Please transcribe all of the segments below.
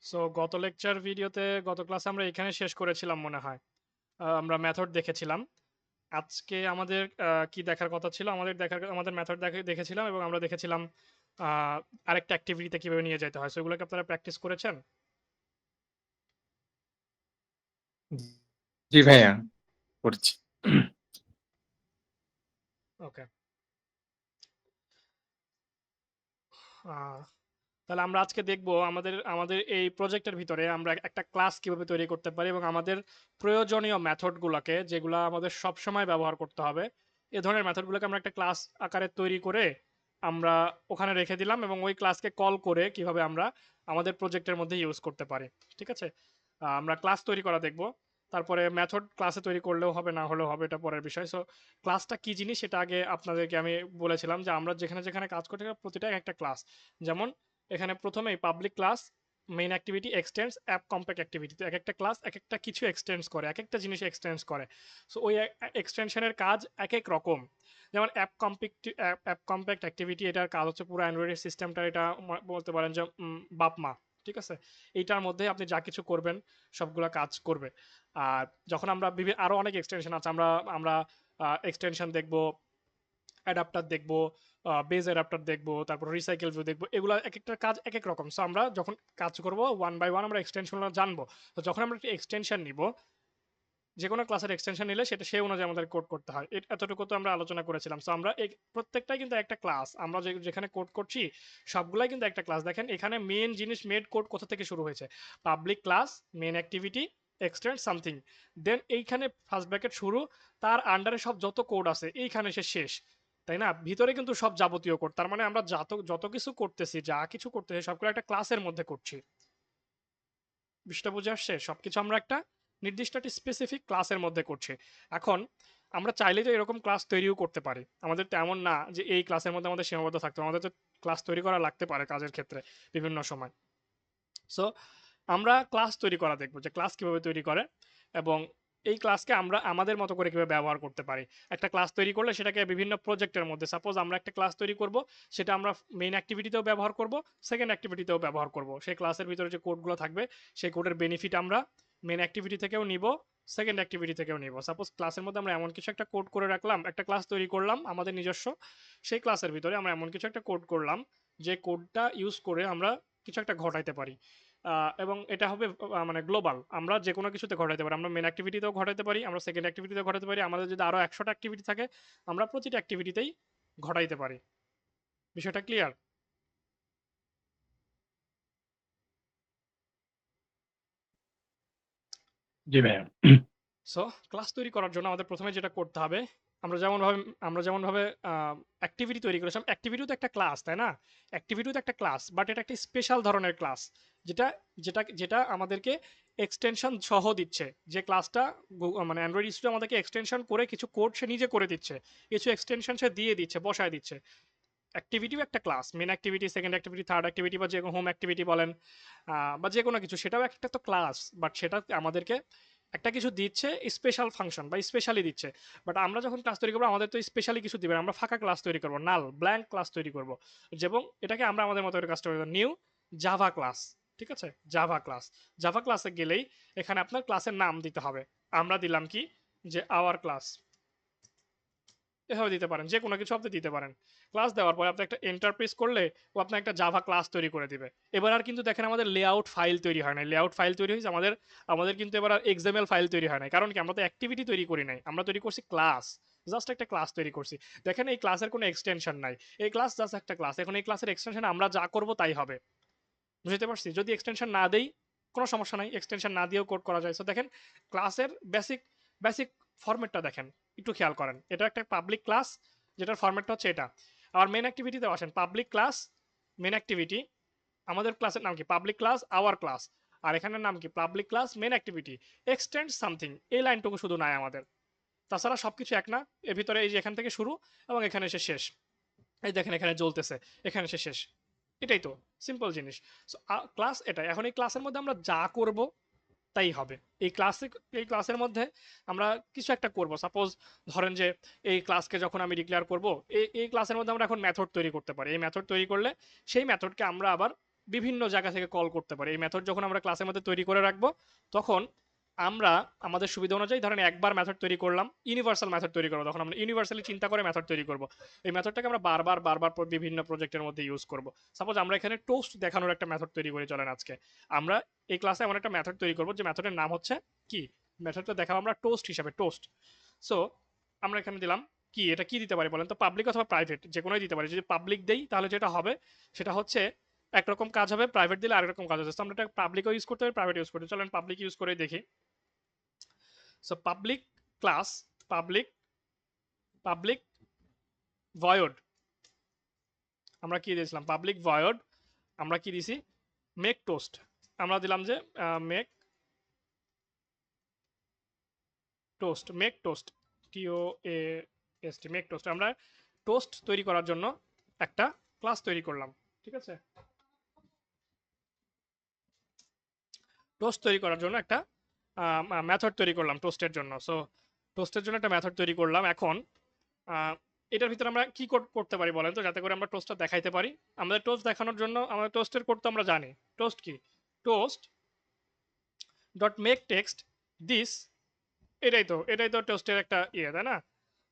So গত lecture ভিডিওতে গত ক্লাসে আমরা এখানে শেষ করেছিলাম মনে হয়। আমরা মেথড দেখেছিলাম। আজকে আমাদের কি দেখার কথা ছিল, আমাদের মেথড দেখেছিলাম এবং আমরা দেখেছিলাম আহ, আরেকটা অ্যাক্টিভিটিতে কিভাবে নিয়ে যেতে হয়। সো এগুলোকে আপনারা প্র্যাকটিস করেছেন? জি ভাইয়া, করছি। ওকে। তাহলে আমরা আজকে দেখব আমাদের আমাদের এই প্রজেক্টের ভিতরে আমরা একটা ক্লাস কিভাবে তৈরি করতে পারি এবং আমাদের প্রয়োজনীয় মেথডগুলোকে, যেগুলো আমাদের সব সময় ব্যবহার করতে হবে, এ ধরনের মেথডগুলোকে আমরা একটা ক্লাস আকারে তৈরি করে আমরা ওখানে রেখে দিলাম এবং ওই ক্লাসকে কল করে কিভাবে আমরা আমাদের প্রজেক্টের মধ্যে ইউজ করতে পারি। ঠিক আছে? আমরা ক্লাস তৈরি করা দেখব। তারপরে মেথড ক্লাসে তৈরি করলেও হবে, না হলেও হবে, এটা পরের বিষয়। সো ক্লাসটা কি জিনিস সেটা আগে আপনাদেরকে আমি বলেছিলাম যে আমরা যেখানে যেখানে কাজ করতে প্রতিটা একটা ক্লাস। যেমন এখানে প্রথমেই public class, main activity, এক্সটেন্স, app compact activity. তো এক একটা ক্লাস এক একটা কিছু এক্সটেন্স করে, এক একটা জিনিস এক্সটেন্স করে। সো ওই এক্সটেনশনের কাজ এক এক রকম। যেমন অ্যাপ কম্প্যাক্ট অ্যাক্টিভিটি, এটার কাজ হচ্ছে পুরো অ্যান্ড্রয়েড সিস্টেমটা, এটা বলতে পারেন যে বাপমা। ঠিক আছে? এইটার মধ্যে আপনি যা কিছু করবেন সবগুলো কাজ করবে। আর যখন আমরা আরো অনেক এক্সটেনশন আছে, আমরা আমরা এক্সটেনশন দেখবো, অ্যাডাপ্টার দেখবো, বেজ অ্যাডাপ্টার দেখবো, তারপর রিসাইকেল ভিউ দেখবো। এগুলো এক একটা কাজ এক এক রকম। সো আমরা যখন কাজ করব ওয়ান বাই ওয়ান আমরা এক্সটেনশনগুলো জানবো। তো যখন আমরা একটা এক্সটেনশন নিব, যে কোনো ক্লাসের এক্সটেনশন নিলে সেটা সেই অনুযায়ী আমাদের কোড করতে হয়। এতটুকু তো আমরা আলোচনা করেছিলাম। সো আমরা প্রত্যেকটাই কিন্তু একটা ক্লাস। আমরা যেখানে কোড করছি সবগুলাই কিন্তু একটা ক্লাস। দেখেন এখানে মেন জিনিস, মেড কোড কোথা থেকে শুরু হয়েছে? Public class, main activity, extend something, then এইখানে ফার্স্ট ব্র্যাকেট শুরু, তার আন্ডারে সব যত কোড আছে এইখানে সে শেষ। তাই না? ভিতরে কিন্তু সব যাবতীয় কোড। তার মানে আমরা যত কিছু করতেছি, যা কিছু করতেছি সবগুলো একটা ক্লাসের মধ্যে করছি। বিষয়টা বুঝে আসছে? সবকিছু আমরা একটা নির্দিষ্ট একটা স্পেসিফিক ক্লাসের মধ্যে করছি। এখন আমরা চাইলে তো এরকম ক্লাস তৈরিও করতে পারি। আমাদের তেমন না যে এই ক্লাসের মধ্যে আমাদের সীমাবদ্ধ থাকতে হবে। আমাদের তো ক্লাস তৈরি করা লাগতে পারে কাজের ক্ষেত্রে বিভিন্ন সময়। সো আমরা ক্লাস তৈরি করা দেখবো যে ক্লাস কিভাবে তৈরি করে এবং এই ক্লাসকে আমরা আমাদের মতো করে কিভাবে ব্যবহার করতে পারি। একটা ক্লাস তৈরি করলে সেটাকে বিভিন্ন প্রজেক্টের মধ্যে, সাপোজ আমরা একটা ক্লাস তৈরি করব, সেটা আমরা মেইন অ্যাক্টিভিটিতেও ব্যবহার করব, সেকেন্ড অ্যাক্টিভিটিতেও ব্যবহার করব। সেই ক্লাসের ভিতরে যে কোডগুলো থাকবে সেই কোডের বেনিফিট আমরা মেইন অ্যাক্টিভিটি থেকেও নিব, সেকেন্ড অ্যাক্টিভিটি থেকেও নিব। সাপোজ ক্লাসের মধ্যে আমরা এমন কিছু একটা কোড করে রাখলাম, একটা ক্লাস তৈরি করলাম আমাদের নিজস্ব, সেই ক্লাসের ভিতরে আমরা এমন কিছু একটা কোড করলাম যে কোডটা ইউজ করে আমরা কিছু একটা ঘটাইতে পারি। এবং এটা হবে মানে গ্লোবাল, আমরা যে কোনো কিছুতে ঘটাইতে পারি। আমরা মেন অ্যাক্টিভিটিতেও ঘটাইতে পারি, আমরা সেকেন্ড অ্যাক্টিভিটিতেও ঘটাতে পারি, আমাদের যদি আরো 100টা অ্যাক্টিভিটি থাকে আমরা প্রতিটা অ্যাক্টিভিটিতেই ঘটাইতে পারি। বিষয়টা ক্লিয়ার? জি ভাইয়া। সো ক্লাস তৈরি করার জন্য আমাদের প্রথমে যেটা করতে হবে, আমরা যেমনভাবে আমরা যেমনভাবে অ্যাক্টিভিটি তৈরি করেছিলাম, অ্যাক্টিভিটিও তো একটা ক্লাস, তাই না? অ্যাক্টিভিটিও তো একটা ক্লাস, বাট এটা একটা স্পেশাল ধরনের ক্লাস, যেটা যেটা যেটা আমাদেরকে এক্সটেনশন সহ দিচ্ছে। যে ক্লাসটা মানে অ্যান্ড্রয়েড স্টুডিও আমাদেরকে এক্সটেনশন করে কিছু কোড সে নিজে করে দিচ্ছে, কিছু এক্সটেনশন সে দিয়ে দিচ্ছে, বসায় দিচ্ছে। অ্যাক্টিভিটিও একটা class, main activity, second activity, third activity, বা যে হোম অ্যাক্টিভিটি বলেন, বা যে কোনো কিছু, সেটাও একটা তো ক্লাস। বাট সেটা আমাদেরকে একটা কিছু দিচ্ছে, স্পেশাল ফাংশন বা স্পেশালি দিচ্ছে। বাট আমরা যখন ক্লাস তৈরি করবো আমাদের তো স্পেশালি কিছু দিবে না, আমরা ফাঁকা ক্লাস তৈরি করবো, নাল ব্ল্যাঙ্ক ক্লাস তৈরি করবো। এবং এটাকে আমরা আমাদের মতো করে কাস্টমাইজ করবো, নিউ জাভা ক্লাস। ঠিক আছে? Java class. জাভা ক্লাসে গেলেই এখানে আপনার ক্লাসের নাম দিতে হবে। আমরা দিলাম কি, যে আওয়ার ক্লাস। এভাবে দিতে পারেন, যে কোনো কিছু আপনি দিতে পারেন। ক্লাস দেওয়ার পরে আপনি একটা এন্টার প্রেস করলে ও আপনার একটা জাভা ক্লাস তৈরি করে দিবে। এবার আর কিন্তু দেখেন আমাদের লেআউট ফাইল তৈরি হয় না, লেআউট ফাইল তৈরি হয়েছে আমাদের, আমাদের কিন্তু এবার আর এক্সএমএল ফাইল তৈরি হয় না। কারণ কি? আমরা তো অ্যাক্টিভিটি তৈরি করি নাই, আমরা তৈরি করছি ক্লাস। জাস্ট একটা ক্লাস তৈরি করছি। দেখেন এই ক্লাসের কোনো এক্সটেনশন নাই, এই ক্লাস জাস্ট একটা ক্লাস। এখন এই ক্লাসের এক্সটেনশন আমরা যা করব তাই হবে। বুঝতে পারছি? যদি এক্সটেনশন না দেই কোনো সমস্যা নাই, এক্সটেনশন না দিয়েও কোড করা যায়। সো দেখেন ক্লাসের বেসিক বেসিক ফরম্যাটটা দেখেন, একটু খেয়াল করেন। এটা একটা পাবলিক ক্লাস, যেটার ফরম্যাটটা হচ্ছে এটা। আবার মেন অ্যাক্টিভিটিতে আসেন, পাবলিক ক্লাস, মেন অ্যাক্টিভিটি, আমাদের ক্লাসের নাম কি? Public class our class. আর এখানের নাম কি? Public class main activity extend something. এই লাইনটুকু শুধু নাই আমাদের, তাছাড়া সবকিছু এক না? এর ভিতরে এই যে এখান থেকে শুরু এবং এখানে এসে শেষ। এই দেখেন এখানে জ্বলতেছে, এখানে এসে শেষ। এটাই তো সিম্পল জিনিস। সো ক্লাস এটাই। এখন এই ক্লাসের মধ্যে আমরা যা করব তাই হবে। এই ক্লাসের মধ্যে আমরা কিছু একটা করব। সাপোজ ধরেন যে এই ক্লাসকে যখন আমি ডিক্লেয়ার করব, এই ক্লাসের মধ্যে আমরা এখন মেথড তৈরি করতে পারি। এই মেথড তৈরি করলে সেই মেথডকে আমরা আবার বিভিন্ন জায়গা থেকে কল করতে পারি। এই মেথড যখন আমরা ক্লাসের মধ্যে তৈরি করে রাখবো, তখন আমরা আমাদের সুবিধা অনুযায়ী ধরেন একবার মেথড তৈরি করলাম, ইউনিভার্সাল মেথড তৈরি করবো, তখন আমরা ইউনিভার্সালি চিন্তা করে মেথড তৈরি করব। এই মেথডটাকে আমরা বারবার বারবার বিভিন্ন প্রজেক্টের মধ্যে ইউজ করব। সাপোজ আমরা এখানে টোস্ট দেখানোর একটা মেথড তৈরি করে চলেন আজকে। আমরা এই ক্লাসে এমন একটা মেথড তৈরি করব যে মেথডের নাম হচ্ছে কি, মেথডটা দেখাবো আমরা টোস্ট হিসাবে, টোস্ট। সো আমরা এখানে দিলাম কি, এটা কি দিতে পারি বলেন তো, পাবলিক অথবা প্রাইভেট যে কোনোই দিতে পারি। যদি পাবলিক দেই তাহলে যেটা হবে সেটা হচ্ছে একরকম কাজ হবে, প্রাইভেট দিলে আরেক রকম কাজ হবে। আমরা এটা পাবলিকও ইউজ করতে পারি, প্রাইভেট ইউজ করতে, চলেন পাবলিক ইউজ করে দেখি। So public class, public void, আমরা কি দিয়েছিলাম, পাবলিক ভয়েড, আমরা কি দিছি, মেক টোস্ট, আমরা দিলাম যে make toast, make toast, toast, make toast. আমরা টোস্ট তৈরি করার জন্য একটা ক্লাস তৈরি করলাম, ঠিক আছে। টোস্ট তৈরি করার জন্য একটা মেথড তৈরি করলাম টোস্টের জন্য। সো টোস্টের জন্য একটা মেথড তৈরি করলাম। এখন এটার ভিতরে আমরা কি করতে পারি বলেন তো, যাতে করে আমরা টোস্টটা দেখাইতে পারি। আমাদের টোস্ট দেখানোর জন্য আমাদের টোস্টের কোড তো আমরা জানি। টোস্ট কি, toast dot make text this, এটাই তো টোস্টের একটা ইয়ে, তাই না।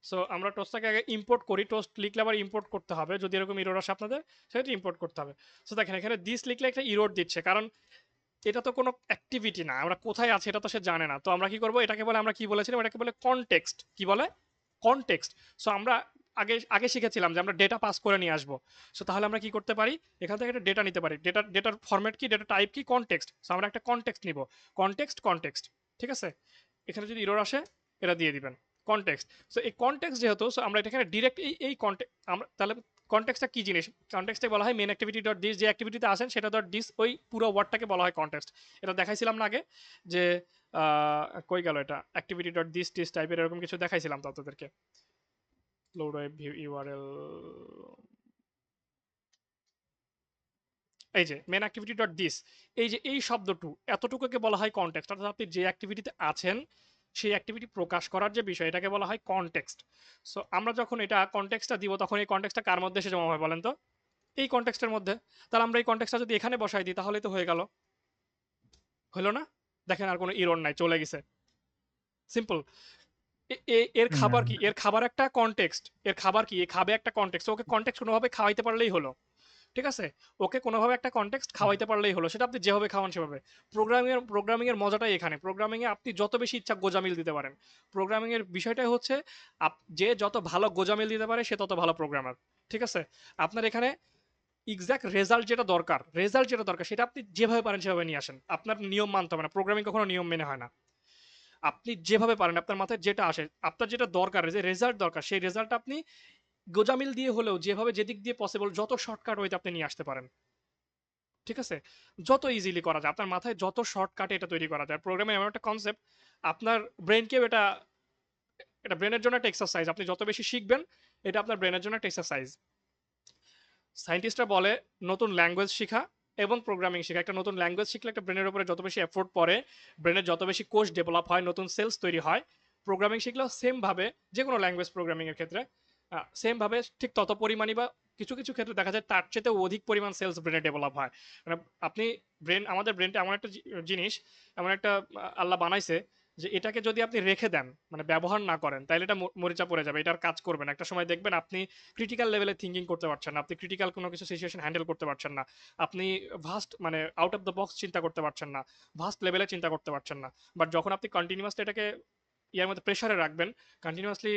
সো আমরা টোস্টটাকে আগে ইম্পোর্ট করি, টোস্ট লিখলে আবার ইম্পোর্ট করতে হবে, যদি এরকম ইরোর আসে আপনাদের সেটা ইম্পোর্ট করতে হবে। সো দেখেন এখানে দিস লিখলে একটা ইরোর দিচ্ছে, কারণ এটা তো কোনো অ্যাক্টিভিটি না, আমরা কোথায় আছি এটা তো সে জানে না। তো আমরা কি করব, এটাকে বলে, আমরা কি বলেছিলাম, এটাকে বলে কনটেক্সট। কি বলে, কনটেক্সট। সো আমরা আগে আগে শিখেছিলাম যে আমরা ডেটা পাস করে নিয়ে আসবো। সো তাহলে আমরা কি করতে পারি, এখান থেকে একটা ডেটা নিতে পারি। ডেটার ফরম্যাট কি, ডেটা টাইপ কি, কনটেক্সট। সো আমরা একটা কনটেক্সট নিব, কনটেক্সট, ঠিক আছে। এখানে যদি ইরর আসে এটা দিয়ে দিবেন, কনটেক্সট। সো এই কনটেক্সট যেহেতু, সো আমরা এখানে ডিরেক্ট এই কনটেক্সট, আমরা তাহলে কনটেক্সটটা কি জিনিস, কনটেক্সটে বলা হয় মেন অ্যাক্টিভিটি ডট দিস, যে অ্যাক্টিভিটিতে আসেন সেটা ডট দিস, ওই পুরো ওয়ার্ডটাকে বলা হয় কনটেক্সট। এটা দেখাইছিলাম না আগে, যে কই গেল এটা, অ্যাক্টিভিটি ডট দিস টিস টাইপের এরকম কিছু দেখাইছিলাম তো আপনাদেরকে। লোড ওয়েব ভিউ ইউআরএল, এই যে মেন অ্যাক্টিভিটি ডট দিস, এই যে এই শব্দটু, এতটুকুকে বলা হয় কনটেক্সট। অর্থাৎ আপনি যে অ্যাক্টিভিটিতে আছেন সেই অ্যাক্টিভিটি প্রকাশ করার যে বিষয়, এটাকে বলা হয় কনটেক্সট। সো আমরা যখন এটা কনটেক্সটটা দিব, তখন এই কনটেক্সটটা কার মধ্যে এসে জমা হয় বলেন তো, এই কনটেক্সটের মধ্যে। তাহলে আমরা এই কনটেক্সটটা যদি এখানে বসাই দিই তাহলে তো হয়ে গেল, হলো না। দেখেন আর কোনো ইরর নাই, চলে গেছে, সিম্পল। এর খাবার কি, এর খাবার একটা কনটেক্সট, এর খাবার কি, এ খাবে একটা কনটেক্সট। ওকে কনটেক্সট কোনোভাবে খাওয়াইতে পারলেই হলো, ঠিক আছে। ওকে কোনোভাবে একটা কনটেক্সট খাওয়াইতে পারলেই হলো, সেটা আপনি যেভাবে খাওয়ান সেভাবে। প্রোগ্রামিং এর মজাটাই এখানে, প্রোগ্রামিং এ আপনি যত বেশি ইচ্ছা গোজামিল দিতে পারেন। প্রোগ্রামিং এর বিষয়টাই হচ্ছে যে যত ভালো গোজামিল দিতে পারে সে তত ভালো প্রোগ্রামার, ঠিক আছে। আপনার এখানে এক্সাক্ট রেজাল্ট যেটা দরকার সেটা আপনি যেভাবে পারেন সেভাবে নিয়ে আসেন। আপনার নিয়ম মানতে হবে না, প্রোগ্রামিং কখনো নিয়ম মেনে হয় না। আপনি যেভাবে পারেন, আপনার মাথায় যেটা আসে, আপনার যেটা দরকার, যে রেজাল্ট দরকার, সেই রেজাল্ট আপনি গোজামিল দিয়ে হলেও, যেভাবে যেদিক দিয়ে পসিবল, যত শর্টকাট ওইতে আপনি নিয়ে আসতে পারেন, ঠিক আছে। যত ইজিলি করা যায়, আপনার মাথায় যত শর্টকাটে এটা তৈরি করা যায়। প্রোগ্রামিং এমন একটা কনসেপ্ট, আপনার ব্রেনকেও এটা, এটা ব্রেনের জন্য একটা এক্সারসাইজ। আপনি যত বেশি শিখবেন, এটা আপনার ব্রেনের জন্য একটা এক্সারসাইজ। সায়েন্টিস্টরা বলে নতুন ল্যাঙ্গুয়েজ শেখা এবং প্রোগ্রামিং শেখা, একটা নতুন ল্যাঙ্গুয়েজ শিখলে একটা ব্রেনের উপরে যত বেশি এফোর্ট পড়ে, ব্রেনের যত বেশি কোষ ডেভেলপ হয়, নতুন সেলস তৈরি হয়, প্রোগ্রামিং শিখলেও সেম ভাবে, যে কোনো ল্যাঙ্গুয়েজ প্রোগ্রামিং এর ক্ষেত্রে সেম ভাবে ঠিক তত পরিমাণই, বা কিছু কিছু ক্ষেত্রে দেখা যায় তার চেয়ে অধিক পরিমাণ সেলস ব্রেনে ডেভেলপ হয়। মানে আপনি আমাদের ব্রেনটা এমন একটা জিনিস, এমন একটা আল্লাহ বানাইছে, যে এটাকে যদি আপনি রেখে দেন, মানে ব্যবহার না করেন, তাহলে এটা মরিচা পড়ে যাবে, এটার কাজ করবে না। একটা সময় দেখবেন আপনি ক্রিটিক্যাল লেভেলে থিঙ্কিং করতে পারছেন না, আপনি ক্রিটিক্যাল কোনো কিছু সিচুয়েশন হ্যান্ডেল করতে পারছেন না, আপনি ভাস্ট মানে আউট অফ দ্য বক্স চিন্তা করতে পারছেন না, ভাস্ট লেভেলে চিন্তা করতে পারছেন না। বাট যখন আপনি কন্টিনিউয়াসলি এটাকে ইয়ার মধ্যে প্রেশারে রাখবেন, কন্টিনিউয়াসলি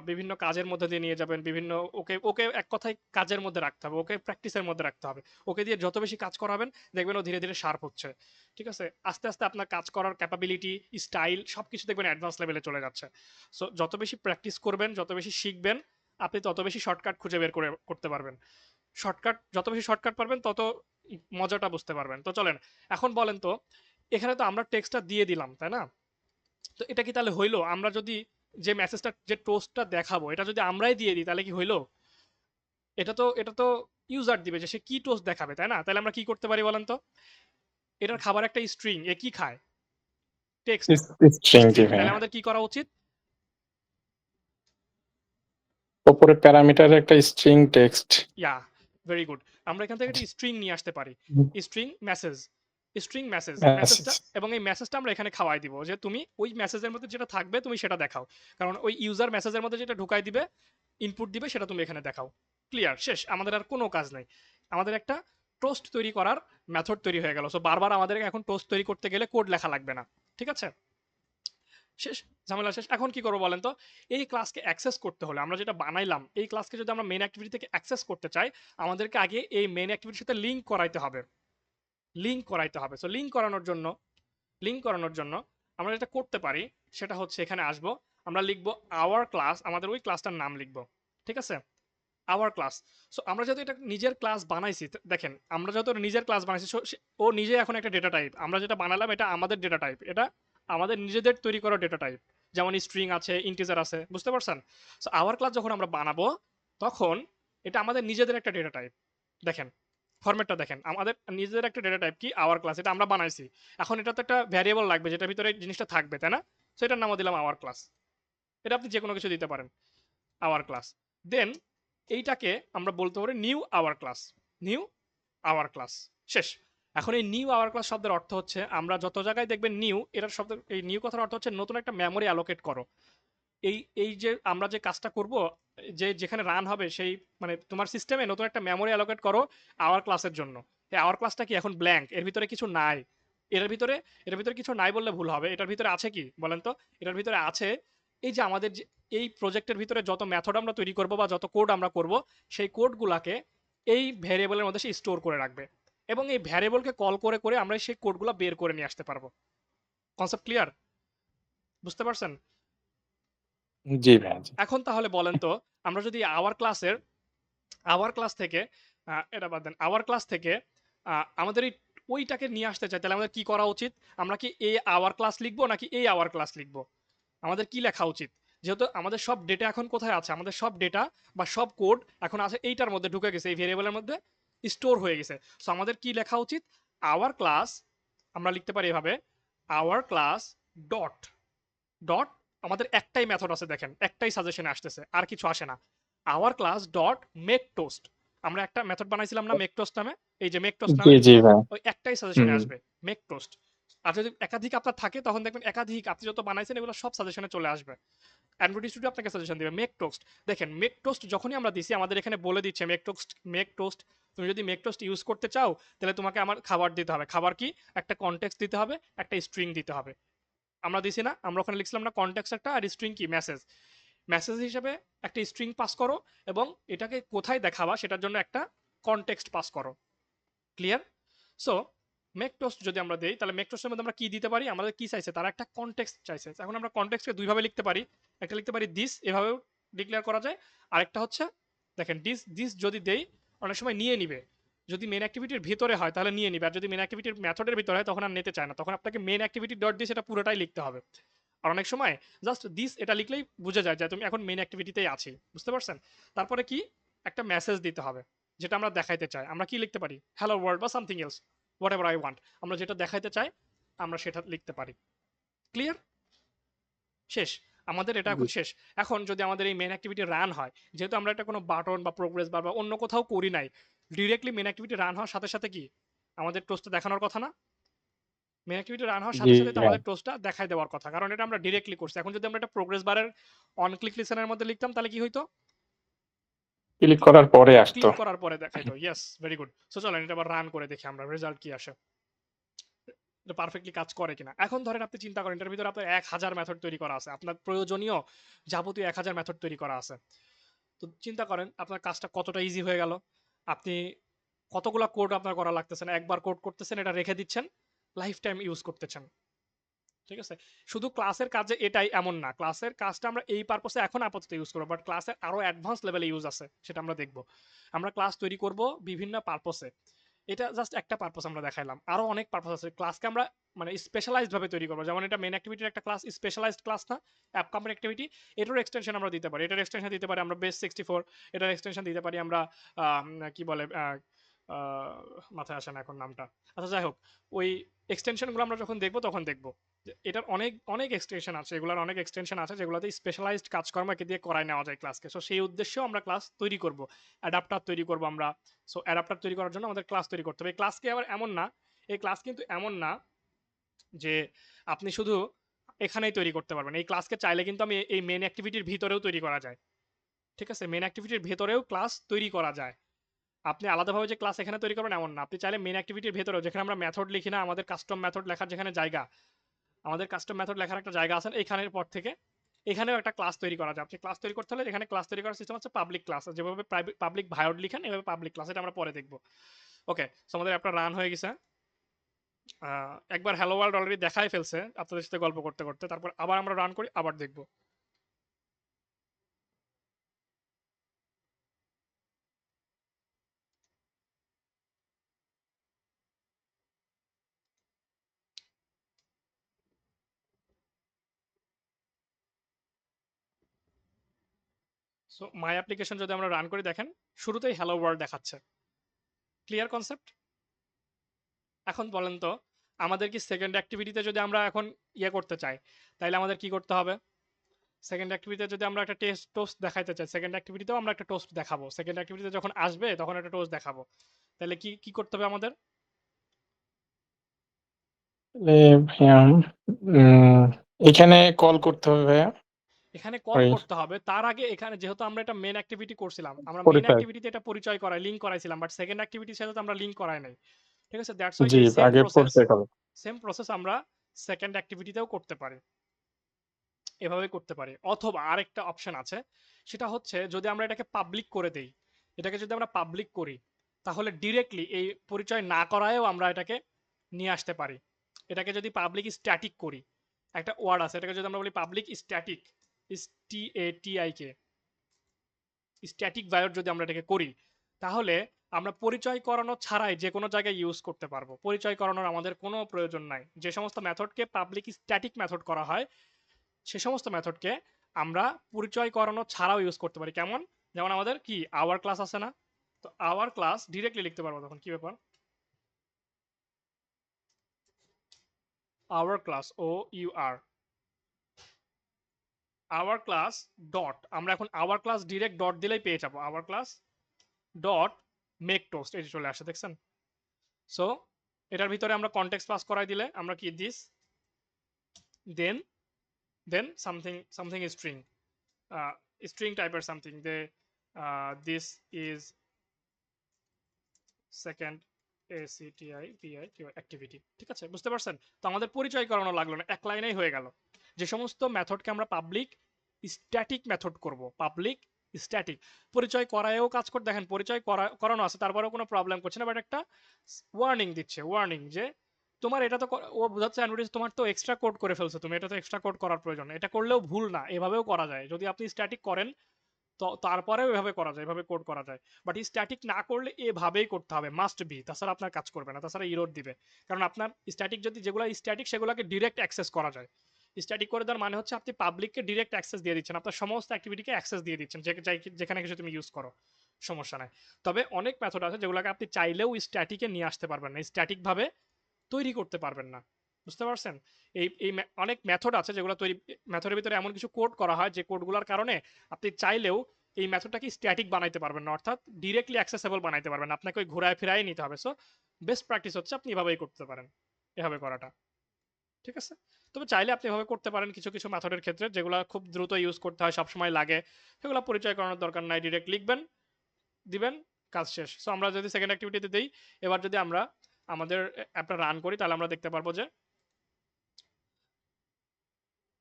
বিভিন্ন কাজের মধ্যে দিয়ে নিয়ে যাবেন, বিভিন্ন ওকে ওকে এক কথায় কাজের মধ্যে রাখতে হবে, ওকে প্র্যাকটিসের মধ্যে রাখতে হবে। ওকে দিয়ে যত বেশি কাজ করাবেন, দেখবেন ও ধীরে ধীরে শার্প হচ্ছে, ঠিক আছে। আস্তে আস্তে আপনার কাজ করার ক্যাপাবিলিটি, স্টাইল সবকিছু দেখবেন অ্যাডভান্স লেভেলে চলে যাচ্ছে। সো যত বেশি প্র্যাকটিস করবেন, যত বেশি শিখবেন, আপনি তত বেশি শর্টকাট খুঁজে বের করতে পারবেন। যত বেশি শর্টকাট পারবেন, তত মজাটা বুঝতে পারবেন। তো চলেন এখন বলেন তো, এখানে তো আমরা টেক্সটটা দিয়ে দিলাম, তাই না। তো এটা কি তাহলে হইলো, আমরা যদি যে মেসেজটা, যে টোস্টটা দেখাবো, এটা যদি আমরাই দিয়ে দিই তাহলে কি হইলো? এটা তো ইউজার দিবে যে সে কি টোস্ট দেখাবে, তাই না। তাহলে আমরা কি করতে পারি বলেন তো, এটার খাবার একটা স্ট্রিং, এ কি খায়, টেক্সট, স্ট্রিং, জি স্ট্রিং। ভাইয়া। তাহলে আমাদের কি করা উচিত, উপরে প্যারামিটার একটা স্ট্রিং টেক্সট। ইয়া ভেরি গুড। আমরা এখান থেকে একটা স্ট্রিং নিয়ে আসতে পারি। স্ট্রিং মেসেজ, মেসেজটা, মেসেজ। এবং এই মেসেজটা আমরা এখানে খাওয়াই দিব যে তুমি ওই মেসেজের মধ্যে যেটা থাকবে তুমি সেটা দেখাও। কারণ ওই ইউজার মেসেজের মধ্যে যেটা ঢুকাই দিবে, ইনপুট দিবে, সেটা তুমি এখানে দেখাও। ক্লিয়ার, শেষ। আমাদের আর কোনো কাজ নেই। আমাদের একটা টোস্ট তৈরি করার মেথড তৈরি হয়ে গেল। সো বারবার আমাদের এখন টোস্ট তৈরি করতে গেলে কোড লেখা লাগবে না। ঠিক আছে, শেষ, ঝামেলা শেষ। এখন কি করবো বলেন তো? এই ক্লাসকে অ্যাক্সেস করতে হলে আমরা যেটা বানাইলাম, এই ক্লাসকে যদি আমরা মেইন অ্যাক্টিভিটি থেকে অ্যাক্সেস করতে চাই, আমাদেরকে আগে এই মেইন অ্যাক্টিভিটির সাথে লিঙ্ক করাইতে হবে। সো লিঙ্ক করানোর জন্য আমরা যেটা করতে পারি সেটা হচ্ছে, এখানে আসবো, আমরা লিখবো আওয়ার ক্লাস, আমাদের ওই ক্লাসটার নাম লিখবো। ঠিক আছে, আওয়ার ক্লাস। সো আমরা যেহেতু এটা নিজের ক্লাস বানাইছি, দেখেন আমরা যেহেতু নিজের ক্লাস বানাইছি, ও নিজে এখন একটা ডেটা টাইপ। আমরা যেটা বানালাম এটা আমাদের ডেটা টাইপ, এটা আমাদের নিজেদের তৈরি করা ডেটা টাইপ। যেমন স্ট্রিং আছে, ইন্টিজার আছে, বুঝতে পারছেন? সো আওয়ার ক্লাস যখন আমরা বানাবো, তখন এটা আমাদের নিজেদের একটা ডেটা টাইপ। দেখেন ফরম্যাটটা দেখেন, আমাদের নিজেদের একটা ডেটা টাইপ কি আওয়ার ক্লাস, এটা আমরা বানাইছি। এখন এটা তো একটা ভ্যারিয়েবল লাগবে যেটার ভিতরে জিনিসটা থাকবে, তাই না? সো এটার নামও দিলাম আওয়ার ক্লাস। এটা আপনি যে কোনো কিছু দিতে পারেন, আওয়ার ক্লাস। দেন এইটাকে আমরা বলতে পারি new our class. New our class, শেষ। এখন এই নিউ আওয়ার ক্লাস শব্দের অর্থ হচ্ছে, আমরা যত জায়গায় দেখবেন নিউ, এটার শব্দ, এই নিউ কথার অর্থ হচ্ছে নতুন একটা মেমোরি অ্যালোকেট করো। এই এই যে আমরা যে কাজটা করব, যে যেখানে রান হবে, সেই মানে তোমার সিস্টেমে নতুন একটা মেমোরি অ্যালোকেট করো আওয়ার ক্লাসের জন্য। এই আওয়ার ক্লাসটা কি এখন ব্ল্যাঙ্ক, এর ভিতরে কিছু নাই। এর ভিতরে কিছু নাই বললে ভুল হবে। এটার ভিতরে আছে কি বলেন তো? এটার ভিতরে আছে এই যে আমাদের যে এই প্রজেক্টের ভিতরে যত মেথড আমরা তৈরি করব বা যত কোড আমরা করব, সেই কোডগুলাকে এই ভ্যারিয়েবলের মধ্যে সে স্টোর করে রাখবে, এবং এই ভ্যারিয়েবলকে কল করে করে আমরা সেই কোডগুলো বের করে নিয়ে আসতে পারবো। Concept clear? বুঝতে পারছেন? জি ভাইয়া, জি। এখন তাহলে বলেন তো, আমরা যদি আওয়ার ক্লাস থেকে এটা বাদ দেন, আওয়ার ক্লাস থেকে আমাদের এই ওইটাকে নিয়ে আসতে চাই, তাহলে আমাদের কি করা উচিত? আমরা কি এই আওয়ার ক্লাস লিখবো নাকি এই আওয়ার ক্লাস লিখবো? আমাদের কি লেখা উচিত? যেহেতু আমাদের সব ডেটা এখন কোথায় আছে, আমাদের সব ডেটা বা সব কোড এখন আছে এইটার মধ্যে, ঢুকে গেছে এই ভেরিয়েবলের মধ্যে, স্টোর হয়ে গেছে। সো আমাদের কি লেখা উচিত? আওয়ার ক্লাস, আমরা লিখতে পারি এভাবে, আওয়ার ক্লাস ডট ডট, আমাদের একটাই মেথড আছে, দেখেন একটাই সাজেশনে আসতেছে, আর কিছু আসে না। Our class dot make toast, আমরা একটা মেথড বানাইছিলাম না মেক টোস্ট নামে, এই যে মেক টোস্ট জি, নামে, জি ভাইয়া। ওই একটাই সাজেশনে হুম। আসবে, মেক টোস্ট। আর যদি একাধিক আপনার থাকে, তখন দেখবেন একাধিক আপনি যত বানাইছেন এগুলো সব সাজেশনে চলে আসবে। অ্যান্ড্রয়েড স্টুডিও আপনাকে সাজেশন দিবে মেক টোস্ট। দেখেন মেক টোস্ট যখনই আমরা দিছি, আমাদের এখানে বলে দিচ্ছে মেক টোস্ট। তুমি যদি মেক টোস্ট ইউজ করতে চাও, তাহলে তোমাকে আমার খাবার দিতে হবে। খাবার কি? একটা কনটেক্সট দিতে হবে, একটা স্ট্রিং দিতে হবে। আমরা দিছি না, আমরা ওখানে লিখছিলাম না কনটেক্সট একটা, আর স্ট্রিং কি? মেসেজ। মেসেজ হিসেবে একটা স্ট্রিং পাস করো, এবং এটাকে কোথায় দেখাবা সেটার জন্য একটা কনটেক্সট পাস করো। ক্লিয়ার? সো মেক টোস্ট যদি আমরা দেই, তাহলে মেক টোস্টের মধ্যে আমরা কি দিতে পারি? আমাদের কি চাইছে? তারা একটা কনটেক্সট চাইছে। এখন আমরা কনটেক্সটকে দুইভাবে লিখতে পারি। একটা লিখতে পারি দিস, এভাবেও ডিক্লেয়ার করা যায়। আরেকটা হচ্ছে, দেখেন দিস দিস যদি দেই, অনেক সময় নিয়ে নিবে। যদি মেন অ্যাক্টিভিটির ভিতরে হয় তাহলে নিয়ে নিবে, আর যদি মেন অ্যাক্টিভিটির মেথডের ভিতরে হয় তখন আর নিতে চায় না, তখন আপনাকে মেন অ্যাক্টিভিটি ডট দিয়ে সেটা পুরোটাই লিখতে হবে। আর অনেক সময় জাস্ট দিস এটা লিখলেই বোঝা যায় যে তুমি এখন মেন অ্যাক্টিভিটিতেই আছি। বুঝতে পারছেন? তারপরে কি? একটা মেসেজ দিতে হবে, যেটা আমরা দেখাইতে চাই। আমরা কি লিখতে পারি? হ্যালো ওয়ার্ল্ড বা something else, what ever I want. আমরা যেটা দেখাইতে চাই আমরা সেটা লিখতে পারি। ক্লিয়ার? শেষ। আমাদের এটা জি। এখন শেষ। এখন যদি আমাদের এই মেন অ্যাক্টিভিটি রান হয়, যেহেতু আমরা এটা কোনো বাটন বা প্রোগ্রেস বার বা অন্য কোথাও করি নাই, ডিরেক্টলি মেন অ্যাক্টিভিটি রান হওয়ার সাথে সাথে কি আমাদের টোস্টটা দেখানোর কথা না? মেন অ্যাক্টিভিটি রান হওয়ার জি সাথে সাথে তো ভাইয়া। আমাদের টোস্টটা দেখাই দেওয়ার কথা, কারণ এটা আমরা ডিরেক্টলি করছি। এখন যদি আমরা এটা প্রোগ্রেস বারের অন ক্লিক লিসেনের মধ্যে লিখতাম, তাহলে কি হইতো? ক্লিক করার পরে আসতো। ক্লিক করার পরে দেখাইতো। Yes, very good. সো চলেন এটা আবার রান করে দেখি আমরা রেজাল্ট কি আসে, এটা পারফেক্টলি কাজ করে কিনা। এখন ধরেন আপনি চিন্তা করেন, এটার ভিতরে আপনার 1000 মেথড তৈরি করা আছে, আপনার প্রয়োজনীয় যাবতীয় 1000 মেথড তৈরি করা আছে। তো চিন্তা করেন আপনার কাজটা কতটা ইজি হয়ে গেল। আপনি কতগুলা কোড আপনার করা লাগতেছে না, একবার কোড করতেছেন, এটা রেখে দিচ্ছেন, লাইফ টাইম ইউজ করতেছেন। ঠিক আছে? শুধু ক্লাসের কাজে এটাই এমন না, ক্লাসের কাজটা আমরা এই পারপসে এখন আপাতত ইউজ করবো, বাট ক্লাসের আরো অ্যাডভান্স লেভেলে ইউজ আছে, সেটা আমরা দেখব। আমরা ক্লাস তৈরি করব বিভিন্ন পারপসে। এটা জাস্ট একটা পারপস আমরা দেখাইলাম, আরো অনেক পারপস আছে। ক্লাসকে আমরা মানে স্পেশালাইজড ভাবে তৈরি করবো, যেমন এটা মেন অ্যাক্টিভিটির একটা ক্লাস, স্পেশালাইজড ক্লাস না, অ্যাপ কাম্পানি অ্যাক্টিভিটি। এটার এক্সটেনশন আমরা দিতে পারি, এটার এক্সটেনশন দিতে পারি আমরা বেস 64, এটার এক্সটেনশন দিতে পারি আমরা কি বলে মাথায় আসে না এখন নামটা। আচ্ছা যাই হোক, ওই এক্সটেনশনগুলো আমরা যখন দেখবো তখন দেখবো। এটার অনেক এক্সটেনশন আছে, এগুলোর অনেক এক্সটেনশন আছে যেগুলোতে স্পেশালাইজড কাজকর্মকে দিয়ে করায় নেওয়া যায় ক্লাসকে। সো সেই উদ্দেশ্যেও আমরা ক্লাস তৈরি করব, অ্যাডাপ্টার তৈরি করব আমরা। সো অ্যাডাপ্টার তৈরি করার জন্য আমাদের ক্লাস তৈরি করতে হবে। এই ক্লাসকে আবার এমন না, এই ক্লাস কিন্তু এমন না যে আপনি শুধু এখানেই তৈরি করতে পারবেন। এই ক্লাসকে চাইলে কিন্তু আমি এই মেন অ্যাক্টিভিটির ভিতরেও তৈরি করা যায়। ঠিক আছে, মেন অ্যাক্টিভিটির ভেতরেও ক্লাস তৈরি করা যায়। আপনি আলাদাভাবে যে ক্লাস এখানে তৈরি করবেন এমন না, আপনি চাইলে মেন অ্যাক্টিভিটির ভেতরেও, যেখানে আমরা মেথড লিখি না, আমাদের কাস্টম মেথড লেখার যেখানে জায়গা, আমাদের কাস্টম মেথড লেখার একটা জায়গা আছে এইখানের পর থেকে এখানেও একটা ক্লাস তৈরি করা যায়। আপনি ক্লাস তৈরি করতে হলে এখানে ক্লাস তৈরি করার সিস্টেম হচ্ছে পাবলিক ক্লাস, যেভাবে পাবলিক ভায়োড লিখেন এভাবে পাবলিক ক্লাস, এটা আমরা পরে দেখবো। ওকে, সো আমাদের অ্যাপটা রান হয়ে গেছে। একবার হ্যালো ওয়ার্ল্ড অলরেডি দেখাই ফেলছে আপনাদের সাথে গল্প করতে করতে, তারপর আবার আমরা রান করি, আবার দেখবো। সো মাই অ্যাপ্লিকেশন যদি আমরা রান করি, দেখেন শুরুতেই হ্যালো ওয়ার্ল্ড দেখাচ্ছে। Clear concept? এখন বলেন তো, আমাদের কি সেকেন্ড অ্যাক্টিভিটিতে যদি আমরা এখন করতে চাই, তাইলে আমাদের কি করতে হবে? সেকেন্ড অ্যাক্টিভিটিতে যদি আমরা একটা টোস্ট দেখাইতে চাই, সেকেন্ড অ্যাক্টিভিটিতেও আমরা একটা টোস্ট দেখাবো। সেকেন্ড অ্যাক্টিভিটিতে যখন আসবে তখন একটা টোস্ট দেখাবো। তাহলে কি কি করতে হবে আমাদের? ভাইয়া, উম, এখানে কল করতে হবে ভাইয়া। এখানে কল ওই করতে হবে, তার আগে এখানে যেহেতু আমরা এটা মেন অ্যাক্টিভিটি করছিলাম, আমরা মেন পরিচয়। অ্যাক্টিভিটিতে এটা পরিচয় করাই, লিঙ্ক করাইছিলাম, বাট সেকেন্ড অ্যাক্টিভিটির সাথে তো আমরা লিঙ্ক করাই নাই। ঠিক আছে, দ্যাটস ওয়াই জি, এই আগে পরিচয় করো। সেম প্রসেস আমরা সেকেন্ড অ্যাক্টিভিটিতেও করতে পারি, এভাবে করতে পারি। অথবা আরেকটা অপশন আছে, সেটা হচ্ছে যদি আমরা এটাকে পাবলিক করে দেই, এটাকে যদি আমরা পাবলিক করি, তাহলে ডিরেক্টলি এই পরিচয় না করায়ও আমরা এটাকে নিয়ে আসতে পারি। এটাকে যদি পাবলিক স্ট্যাটিক করি, একটা ওয়ার্ড আছে, এটাকে যদি আমরা বলি পাবলিক স্ট্যাটিক, STATIK, স্ট্যাটিক ভায়োড যদি আমরা এটাকে করি, তাহলে আমরা পরিচয় করানো ছাড়াই যে কোনো জায়গায় ইউজ করতে পারবো। পরিচয় করানোর আমাদের কোনো প্রয়োজন নাই। যে সমস্ত মেথডকে পাবলিক স্ট্যাটিক মেথড করা হয়, সে সমস্ত মেথডকে আমরা পরিচয় করানো ছাড়াও ইউজ করতে পারি। কেমন? যেমন আমাদের কি আওয়ার ক্লাস আছে না, তো আওয়ার ক্লাস ডিরেক্টলি লিখতে পারবো। তখন কি ব্যাপার, our class, OUR, our class dot, আমরা এখন আওয়ার ক্লাস ডিরেক্ট ডট দিলেই পেয়ে যাবো। Our class dot make toast, এই চলে আসে, দেখছেন? সো এটার ভিতরে আমরা কনটেক্সট পাস করাই দিলে আমরা কি this, then something string, string টাইপের সামথিং দে, দিস ইজ সেকেন্ড অ্যাক্টিভিটি। ঠিক আছে, বুঝতে পারছেন? তো আমাদের পরিচয় করানো লাগলো না, এক লাইনেই হয়ে গেল। যে সমস্ত মেথডকে আমরা পাবলিক স্ট্যাটিক মেথড করব, পাবলিক স্ট্যাটিক, পরিচয় করায়ও কাজ করে, দেখেন পরিচয় করানো আছে তারপরেও কোনো প্রবলেম করছে না, বাট একটা ওয়ার্নিং দিচ্ছে, ওয়ার্নিং যে তোমার এটা তো ও বোঝাচ্ছে অ্যাডভার্টাইজ, তোমার তো এক্সট্রা কোড করে ফেলছো তুমি, এটা তো এক্সট্রা কোড করার প্রয়োজন, এটা করলেও ভুল না, এভাবেও করা যায়। যদি আপনি স্ট্যাটিক করেন তো তারপরেও এভাবে করা যায়, এভাবে কোড করা যায়। বাট স্ট্যাটিক না করলে এভাবেই করতে হবে, মাস্ট বি, তাছাড়া আপনার কাজ করবে না, তাছাড়া ইরোর দিবে। কারণ আপনার স্ট্যাটিক যদি, যেগুলো স্ট্যাটিক সেগুলোকে ডিরেক্ট অ্যাক্সেস করা যায়। স্ট্যাটিক করে দেওয়ার মানে হচ্ছে আপনি পাবলিককে ডিরেক্ট অ্যাক্সেস দিয়ে দিচ্ছেন, আপনার সমস্ত অ্যাক্টিভিটিকে অ্যাক্সেস দিয়ে দিচ্ছেন, যেখানে কিছু তুমি ইউজ করো, সমস্যা নাই। তবে অনেক মেথড আছে যেগুলোকে আপনি চাইলেও স্ট্যাটিকে নিয়ে আসতে পারবেন না, স্ট্যাটিক ভাবে তৈরি করতে পারবেন না। বুঝতে পারছেন? এই অনেক মেথড আছে যেগুলো তৈরি, মেথডের ভিতরে এমন কিছু কোড করা হয় যে কোডগুলোর কারণে আপনি চাইলেও এই মেথডটাকে স্ট্যাটিক বানাইতে পারবেন না, অর্থাৎ ডিরেক্টলি অ্যাক্সেসেবল বানাইতে পারবেন না, আপনাকে ওই ঘোরায় ফেরাই নিতে হবে। সো বেস্ট প্র্যাকটিস হচ্ছে আপনি এভাবেই করতে পারেন, এভাবে করাটা। ঠিক আছে, তবে চাইলে আপনি এভাবে করতে পারেন কিছু কিছু মেথডের ক্ষেত্রে, যেগুলো খুব দ্রুত ইউজ করতে হয়, সবসময় লাগে, সেগুলো পরিচয় করানোর দরকার নাই, ডিরেক্ট লিখবেন, দিবেন, কাজ শেষ। সো আমরা যদি সেকেন্ড অ্যাক্টিভিটিতে দিই, এবার যদি আমরা আমাদের অ্যাপটা রান করি, তাহলে আমরা দেখতে পারবো যে,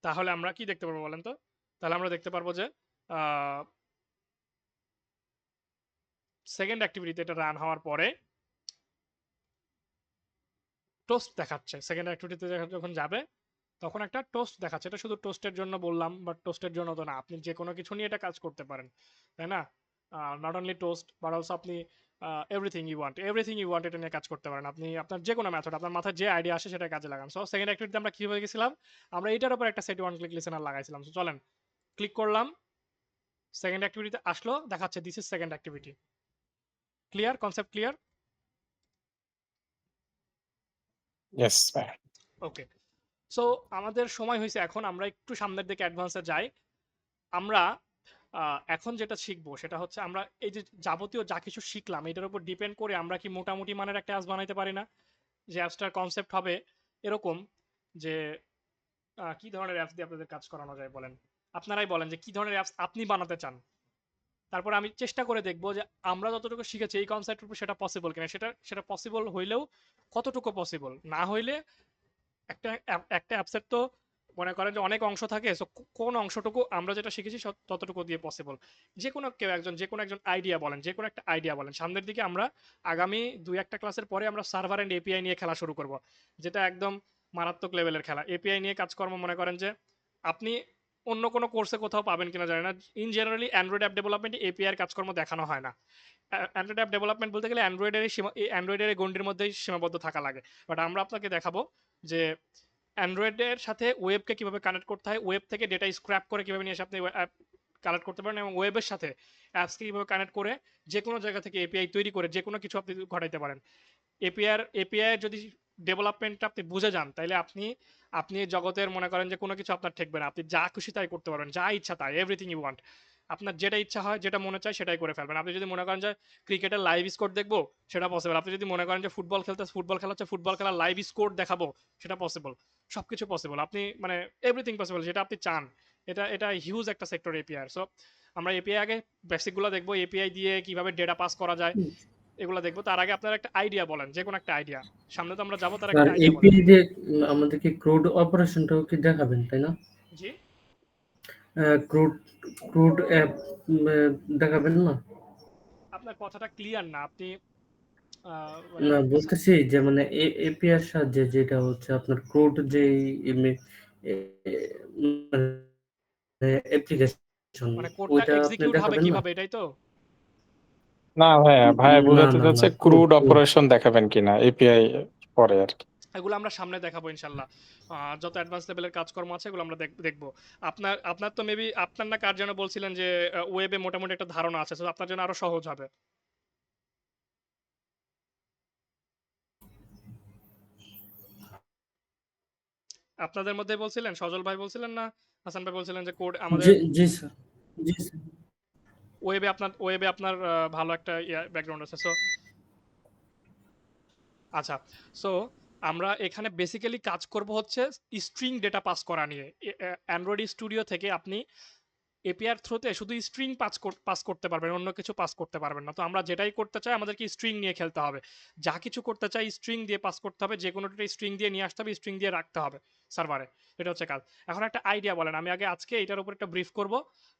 তাহলে আমরা কি দেখতে পারবো বলেন তো? তাহলে আমরা দেখতে পারবো যে সেকেন্ড অ্যাক্টিভিটিতে এটা রান হওয়ার পরে টোস্ট দেখাচ্ছে। সেকেন্ড অ্যাক্টিভিটিতে যখন যাবে তখন একটা টোস্ট দেখাচ্ছে। এটা শুধু টোস্টের জন্য বললাম, বাট টোস্টের জন্য তো না, আপনি যে কোনো কিছু নিয়ে এটা কাজ করতে পারেন, তাই না? Not only toast but also আপনি এভরিথিং ইউ ওয়ান্ট এটা নিয়ে কাজ করতে পারেন। আপনি আপনার যে কোনো মেথড, আপনার মাথায় যে আইডিয়া আসে সেটা কাজে লাগান। সো সেকেন্ড অ্যাক্টিভিটিতে আমরা কিভাবে গেছিলাম, আমরা এটার উপর একটা সেট ওয়ান ক্লিক লিসেনার লাগাইছিলাম। সো চলেন ক্লিক করলাম, সেকেন্ড অ্যাক্টিভিটিতে আসলো, দেখাচ্ছে this is second activity. Clear concept, clear? Yes ভাইয়া। ওকে, সো আমাদের সময় হয়েছে, এখন আমরা একটু সামনের দিকে অ্যাডভান্সে যাই। আমরা এখন যেটা শিখবো সেটা হচ্ছে, আমরা এই যে যাবতীয় যা কিছু শিখলাম এটার উপর ডিপেন্ড করে আমরা কি মোটামুটি মানের একটা অ্যাপস বানাইতে পারি না? যে অ্যাপসটার কনসেপ্ট হবে এরকম যে কি ধরনের অ্যাপস দিয়ে আপনাদের কাজ করানো যায় বলেন, আপনারাই বলেন যে কি ধরনের অ্যাপস আপনি বানাতে চান। তারপর আমি চেষ্টা করে দেখবো যে আমরা যতটুকু শিখেছি এই কনসেপ্টের উপর সেটা পসিবল কিনা, সেটা সেটা পসিবল হইলেও কতটুকু পসিবল, না হইলে একটা অ্যাপসের তো মনে করেন যে অনেক অংশ থাকে, সো কোন অংশটুকু আমরা যেটা শিখেছি ততটুকু দিয়ে পসিবল। যে কোনো একজন আইডিয়া বলেন, যে কোনো একটা আইডিয়া বলেন। সামনের দিকে আমরা আগামী 2-1টা ক্লাসের পরে আমরা সার্ভার এন্ড এপিআই নিয়ে খেলা শুরু করব, যেটা একদম মারাত্মক লেভেলের খেলা। এপিআই নিয়ে কাজকর্ম মনে করেন যে আপনি অন্য কোনো কোর্সে কোথাও পাবেন কিনা জানি না। ইন জেনারেলি অ্যান্ড্রয়েড অ্যাপ ডেভেলপমেন্টে এপিআই এর কাজকর্ম দেখানো হয় না। অ্যান্ড্রয়েড অ্যাপ ডেভেলপমেন্ট বলতে গেলে অ্যান্ড্রয়েডের গণ্ডির মধ্যেই সীমাবদ্ধ থাকা লাগে। বাট আমরা আপনাকে দেখাবো যে অ্যান্ড্রয়েডের সাথে ওয়েবকে কিভাবে কানেক্ট করতে হয়, ওয়েব থেকে ডেটা স্ক্র্যাপ করে কিভাবে নিয়ে এসে আপনি কানেক্ট করতে পারেন, এবং ওয়েবের সাথে অ্যাপসকে কিভাবে কানেক্ট করে যে কোনো জায়গা থেকে এপিআই তৈরি করে যে কোনো কিছু আপনি ঘটাইতে পারেন। এপিআই যদি ডেভেলপমেন্টটা আপনি বুঝে যান, তাহলে আপনি আপনি জগতের মনে করেন যে কোনো কিছু আপনার ঠেকবে না। আপনি যা খুশি তাই করতে পারবেন, যা ইচ্ছা তাই, এভরিথিং ইউ ওয়ান্ট। আপনার যেটা ইচ্ছা হয়, যেটা মনে চায় সেটাই করে ফেলবেন। আপনি যদি মনে করেন যে ক্রিকেটের লাইভ স্কোর দেখবো, সেটা পসিবল। আপনি যদি মনে করেন যে ফুটবল খেলা হচ্ছে, ফুটবল খেলার লাইভ স্কোর দেখাবো, সেটা পসিবল। সবকিছু পসিবল, আপনি মানে এভরিথিং পসিবল যেটা আপনি চান। এটা এটা হিউজ একটা সেক্টর এপিআই। সো আমরা এপিআই আগে বেসিকগুলো দেখবো, এপিআই দিয়ে কিভাবে ডেটা পাস করা যায় এগুলো দেখবো। তার আগে আপনার একটা আইডিয়া বলেন, যে কোনো একটা আইডিয়া। সামনে তো আমরা যাবো, তার আর একটা আইডিয়া বলেন। এপিআই দিয়ে আমাদেরকে ক্রুড অপারেশনটাও কি দেখাবেন, তাই না? জি, ক্রুড ক্রুড অ্যাপ দেখাবেন না? আপনার কথাটা ক্লিয়ার না, আপনি মানে না, বলতেছি যে মানে এপিআই এর সাহায্যে যেটা হচ্ছে আপনার ক্রুড যে অ্যাপ্লিকেশন, মানে কোডটা ওইটা আপনি এক্সিকিউট হবে দেখাবেন না? কিভাবে, এটাই তো? না ভাইয়া, ভাইয়া না বোঝাতে না না, চাচ্ছে ক্রুড ক্রুড ক্রুড অপারেশন দেখাবেন কিনা এপিআই পরে আর কি। এগুলো আমরা সামনে দেখাবো ইনশাল্লাহ। যত অ্যাডভান্স লেভেলের কাজকর্ম আছে এগুলো আমরা দেখবো। আপনার আপনার তো মেবি আপনার না কার যেন বলছিলেন যে ওয়েবে মোটামুটি একটা ধারণা আছে, তো আপনার জন্য আরো সহজ হবে। আপনাদের মধ্যে বলছিলেন, সজল ভাই বলছিলেন না হাসান ভাই বলছিলেন যে কোড আমাদের জি জি স্যার, জি স্যার। ওয়েবে আপনার ভালো একটা ব্যাকগ্রাউন্ড আছে। সো আচ্ছা, সো আমরা এখানে বেসিক্যালি কাজ করব হচ্ছে স্ট্রিং ডেটা পাস করা নিয়ে। অ্যান্ড্রয়েড স্টুডিও থেকে আপনি এপিআর থ্রুতে শুধু স্ট্রিং পাস করতে পারবেন, অন্য কিছু পাস করতে পারবেন না। তো আমরা যেটাই করতে চাই আমাদেরকে স্ট্রিং নিয়ে খেলতে হবে। যা কিছু করতে চাই স্ট্রিং দিয়ে পাস করতে হবে, যে কোনোটা স্ট্রিং দিয়ে নিয়ে আসতে হবে, স্ট্রিং দিয়ে রাখতে হবে সার্ভারে। এটা হচ্ছে কাজ। এখন একটা আইডিয়া বলেন, আমি আগে আজকে এটার উপর একটা ব্রিফ করব,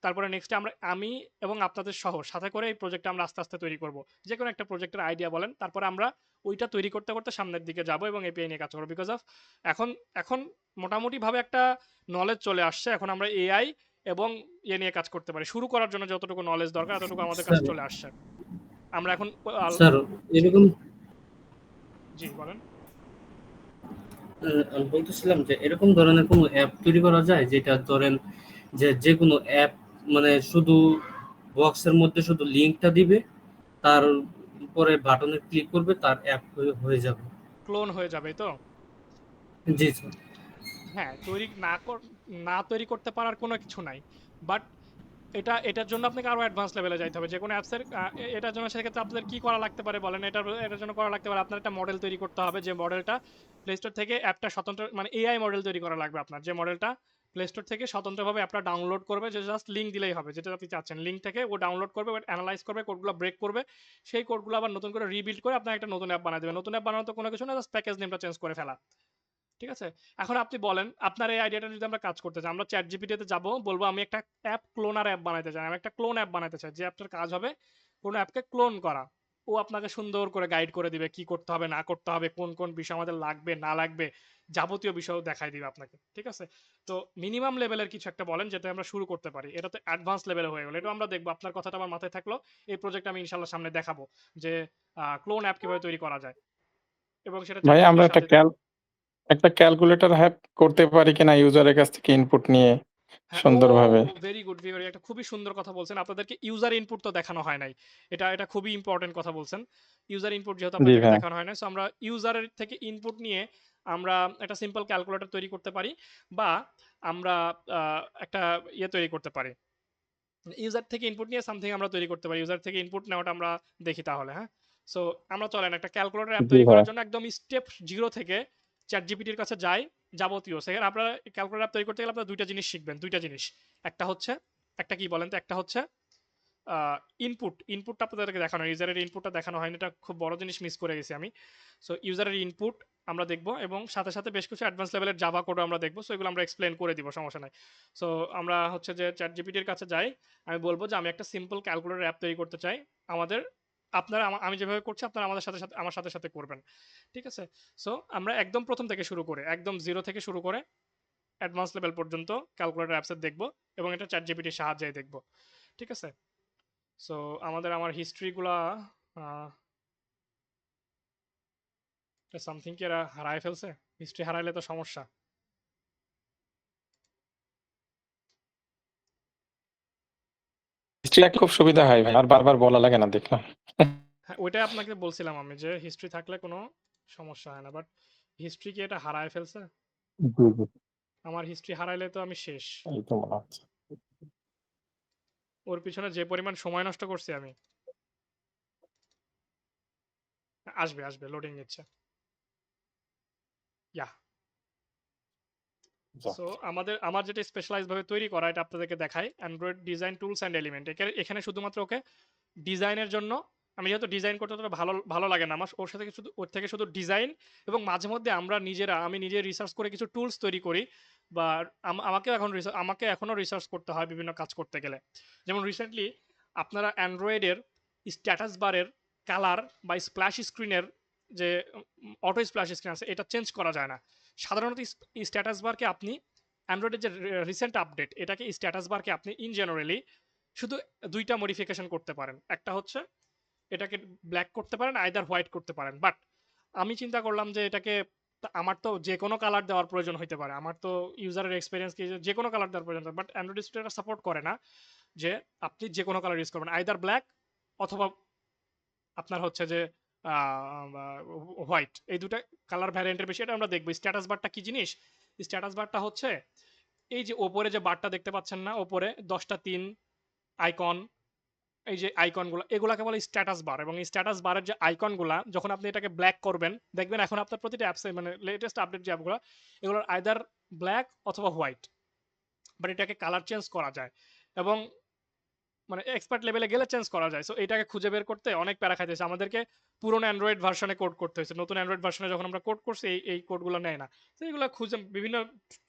তারপরে নেক্সটে আমি এবং আপনাদের সহ সাথে করে এই প্রজেক্টটা আমরা আস্তে আস্তে তৈরি করব। যে কোনো একটা প্রজেক্টের আইডিয়া বলেন, তারপরে আমরা ওইটা তৈরি করতে করতে সামনের দিকে যাব এবং এপিআই নিয়ে কাজ করবো। বিকজ অফ এখন এখন মোটামুটিভাবে একটা নলেজ চলে আসছে। এখন আমরা এআই এবং নিয়ে কাজ করতে পারি। শুরু করার জন্য যতটুকু নলেজ দরকার এতটুকু আমাদের কাছে স্যার চলে আসছে। আমরা এখন স্যার জি, এরকম জি বলেন। আমি বলতেছিলাম যে এরকম ধরনের কোনো অ্যাপ তৈরি করা যায় যেটা ধরেন যে যে কোনো অ্যাপ মানে শুধু বক্সের মধ্যে শুধু লিঙ্কটা দিবে, তার পরে বাটনে ক্লিক করবে, তার অ্যাপ হয়ে যাবে। ক্লোন হয়ে যাবে তো? জি স্যার। হ্যাঁ, না তৈরি করতে পারার কোনো কিছু নাই। বাট এটার জন্য আপনাকে আরো অ্যাডভান্স লেভেলে যাইতে হবে। যে কোনো অ্যাপসের এটার জন্য সেক্ষেত্রে আপনাদের কি করা লাগতে পারে বলেন? এটার জন্য করা লাগতে পারে আপনার একটা মডেল তৈরি করতে হবে, যে মডেলটা প্লে স্টোর থেকে অ্যাপটা স্বতন্ত্র মানে এআই মডেল তৈরি করা লাগবে আপনার, যে মডেলটা প্লে স্টোর থেকে স্বতন্ত্রভাবে অ্যাপটা ডাউনলোড করবে, যে জাস্ট লিঙ্ক দিলেই হবে, যেটা আপনি চাচ্ছেন। লিঙ্ক থেকে ও ডাউনলোড করবে, অ্যানালাইজ করবে, কোডগুলো ব্রেক করবে, সেই কোডগুলো আবার নতুন করে রিবিল্ড করে আপনার একটা নতুন অ্যাপ বানিয়ে দেবে। নতুন অ্যাপ বানানো তো কোনো কিছু না, জাস্ট প্যাকেজ নেমটা চেঞ্জ করে ফেলা। ঠিক আছে? এখন আপনি বলেন, আপনার এই আইডিয়াটা যদি আমরা কাজ করতে চাই, আমরা চ্যাট জিপিটিতে যাব, বলবো আমি একটা অ্যাপ বানাইতে চাই, আমি একটা ক্লোন অ্যাপ বানাইতে চাই, যে অ্যাপটার কাজ হবে কোনো অ্যাপকে ক্লোন করা। ও আপনাকে সুন্দর করে গাইড করে দিবে কি করতে হবে না করতে হবে, কোন কোন বিষয় আমাদের লাগবে না লাগবে, যাবতীয় বিষয়ও দেখাই দিবে আপনাকে। ঠিক আছে? তো মিনিমাম লেভেলের কিছু একটা বলেন যেটা আমরা শুরু করতে পারি। এটা তো অ্যাডভান্স লেভেলে হয়ে গেল, এটা আমরা দেখবো। আপনার কথাটা আমার মাথায় থাকলো। এই প্রজেক্ট আমি ইনশাল্লাহ সামনে দেখাবো যে ক্লোন অ্যাপ কিভাবে তৈরি করা যায়, এবং সেটা চ্যাট ভাই আমরা জিপিটির সাথে। একটা ক্যালকুলেটর হ্যাক করতে পারি কিনা ইউজারের কাছ থেকে ইনপুট নিয়ে হ্যাঁ, ও সুন্দরভাবে। ভেরি গুড, ভেরি একটা খুবই সুন্দর কথা বলছেন। আপনাদেরকে ইউজার ইনপুট তো দেখানো হয় নাই। এটা খুবই ইম্পর্টেন্ট কথা বলছেন। ইউজার ইনপুট যেহেতু জি আপনাদেরকে ভাই। দেখানো হয় না, সো আমরা ইউজারের থেকে ইনপুট নিয়ে আমরা একটা সিম্পল ক্যালকুলেটর তৈরি করতে পারি, বা আমরা একটা তৈরি করতে পারি, ইউজার থেকে ইনপুট নিয়ে সামথিং আমরা তৈরি করতে পারি। ইউজার থেকে ইনপুট নেওয়াটা আমরা দেখি তাহলে, হ্যাঁ। সো আমরা চলেন একটা ক্যালকুলেটর অ্যাপ জি তৈরি ভাই। করার জন্য একদম স্টেপ 0 থেকে চ্যাট জিপিটির কাছে যাই, যাবতীয় সেখানে আপনারা ক্যালকুলেটর অ্যাপ তৈরি করতে গেলে আপনারা দুইটা জিনিস শিখবেন, দুইটা জিনিস। একটা হচ্ছে, একটা কি বলেন তো, একটা হচ্ছে ইনপুটটা আপনাদেরকে দেখানো, ইউজারের ইনপুটটা দেখানো হয়নি, এটা খুব বড় জিনিস মিস করে গেছি আমি। সো ইউজারের ইনপুট আমরা দেখব, এবং সাথে সাথে বেশ কিছু অ্যাডভান্স লেভেলের জাভা কোডও আমরা দেখবো। সো এগুলো আমরা এক্সপ্লেন করে দিব, সমস্যা নাই। সো আমরা হচ্ছে যে চ্যাট জিপিটির কাছে যাই, আমি বলবো যে আমি একটা সিম্পল ক্যালকুলেটর অ্যাপ তৈরি করতে চাই, আমাদের আপনারা আমি যেভাবে করছি আপনারা আমাদের সাথে সাথে আমার সাথে সাথে করবেন, ঠিক আছে। সো আমরা একদম প্রথম থেকে শুরু করে, একদম 0 থেকে শুরু করে অ্যাডভান্স লেভেল পর্যন্ত ক্যালকুলেটর অ্যাপসের দেখবো, এবং এটা চ্যাট জিপিটির সাহায্যে দেখবো, ঠিক আছে। সো আমার হিস্ট্রিগুলা সামথিং কি এরা হারায় ফেলছে? হিস্ট্রি হারাইলে তো সমস্যা। হিস্ট্রি খুব সুবিধা হয় ভাই, আর বারবার বলা লাগে না, দেখলাম। হ্যাঁ, ওইটাই আপনাকে বলছিলাম আমি, যে হিস্ট্রি থাকলে কোনো সমস্যা হয় না, বাট হিস্ট্রি কি এটা হারায় ফেলছে? জি জি। আমার হিস্ট্রি হারাইলে তো আমি শেষ। এই তো মনে হচ্ছে। ওর পিছনে যে পরিমাণ সময় নষ্ট করছি আমি। আসবে আসবে, লোডিং নিচ্ছে। ইয়া। যাক। সো আমার যেটা স্পেশালাইজ ভাবে তৈরি করা, এটা আপনাদেরকে দেখাই, Android design tools and element. এখানে শুধুমাত্র ওকে ডিজাইনের জন্য, আমি যেহেতু ডিজাইন করতে অতটা ভালো ভালো লাগে না আমার, ওর থেকে শুধু ডিজাইন, এবং মাঝে মধ্যে আমি নিজে রিসার্চ করে কিছু টুলস তৈরি করি, বা আমাকে এখনো রিসার্চ করতে হয় বিভিন্ন কাজ করতে গেলে। যেমন রিসেন্টলি আপনারা অ্যান্ড্রয়েডের স্ট্যাটাস বারের কালার বা স্প্ল্যাশ স্ক্রিনের যে অটো স্প্ল্যাশ স্ক্রিন আছে, এটা চেঞ্জ করা যায় না। সাধারণত স্ট্যাটাস বারকে আপনি অ্যান্ড্রয়েডের যে রিসেন্ট আপডেট, এটাকে স্ট্যাটাস বারকে আপনি ইন জেনারেলি শুধু দুইটা মডিফিকেশন করতে পারেন। একটা হচ্ছে এটাকে ব্ল্যাক করতে পারেন, আইদার হোয়াইট করতে পারেন। বাট আমি চিন্তা করলাম যে এটাকে, আমার তো যে কোনো কালার দেওয়ার প্রয়োজন হতে পারে, আমার তো ইউজারের এক্সপিরিয়েন্স কি যে কোনো কালার দেওয়ার প্রয়োজন, বাট অ্যান্ড্রয়েড স্টুডিও সাপোর্ট করে না যে আপনি যে কোনো কালার ইউজ করবেন, আইদার ব্ল্যাক অথবা আপনার হচ্ছে যে হোয়াইট, এই দুটা কালার ভ্যারিয়েন্টের বেশি। এটা আমরা দেখবো। স্ট্যাটাস বারটা কি জিনিস? স্ট্যাটাস বারটা হচ্ছে এই যে ওপরে যে বারটা দেখতে পাচ্ছেন না, ওপরে 10টা 3 আইকন, এই যে আইকনগুলো, এগুলাকে বলে স্ট্যাটাস বার। এবং এই স্ট্যাটাস বারের যে আইকনগুলা, যখন আপনি এটাকে ব্ল্যাক করবেন, দেখবেন এখন আপনার প্রতিটা অ্যাপসে, মানে লেটেস্ট আপডেট যে অ্যাপগুলো, এগুলোর আইদার ব্ল্যাক অথবা হোয়াইট, বাট এটাকে কালার চেঞ্জ করা যায়, এবং মানে এক্সপার্ট লেভেলে গেলে চেঞ্জ করা যায়। সো এটাকে খুঁজে বের করতে অনেক প্যারা খাইতেছে আমাদেরকে। পুরোনো অ্যান্ড্রয়েড ভার্সনে কোড করতে হয়েছে, নতুন অ্যান্ড্রয়েড ভার্সনে যখন আমরা কোড করছি এই কোডগুলো নেয় না। তো এগুলো খুঁজে বিভিন্ন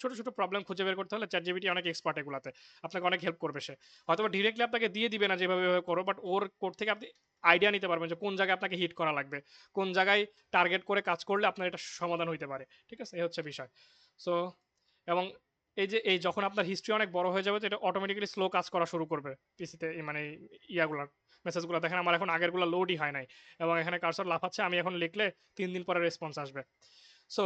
ছোট ছোট প্রবলেম খুঁজে বের করতে হলে চ্যাট জিপিটি অনেক এক্সপার্ট এগুলাতে, আপনাকে অনেক হেল্প করবে সে। হয়তো ডিরেক্টলি আপনাকে দিয়ে দিবে না যেভাবে করো, বাট ওর কোড থেকে আপনি আইডিয়া নিতে পারবেন যে কোন জায়গায় আপনাকে হিট করা লাগবে, কোন জায়গায় টার্গেট করে কাজ করলে আপনার এটা সমাধান হইতে পারে, ঠিক আছে। এই হচ্ছে বিষয়। সো এবং এই যখন আপনার হিস্ট্রি অনেক বড় হয়ে যাবে, তো এটা অটোমেটিক্যালি স্লো কাজ করা শুরু করবে পিসিতে, মানে ইয়াগুলা মেসেজগুলো দেখেন আমার এখন আগেরগুলো লোডই হয় নাই, এবং এখানে কার্সর লাফাচ্ছে, আমি এখন লিখলে 3 দিন পরে রেসপন্স আসবে। সো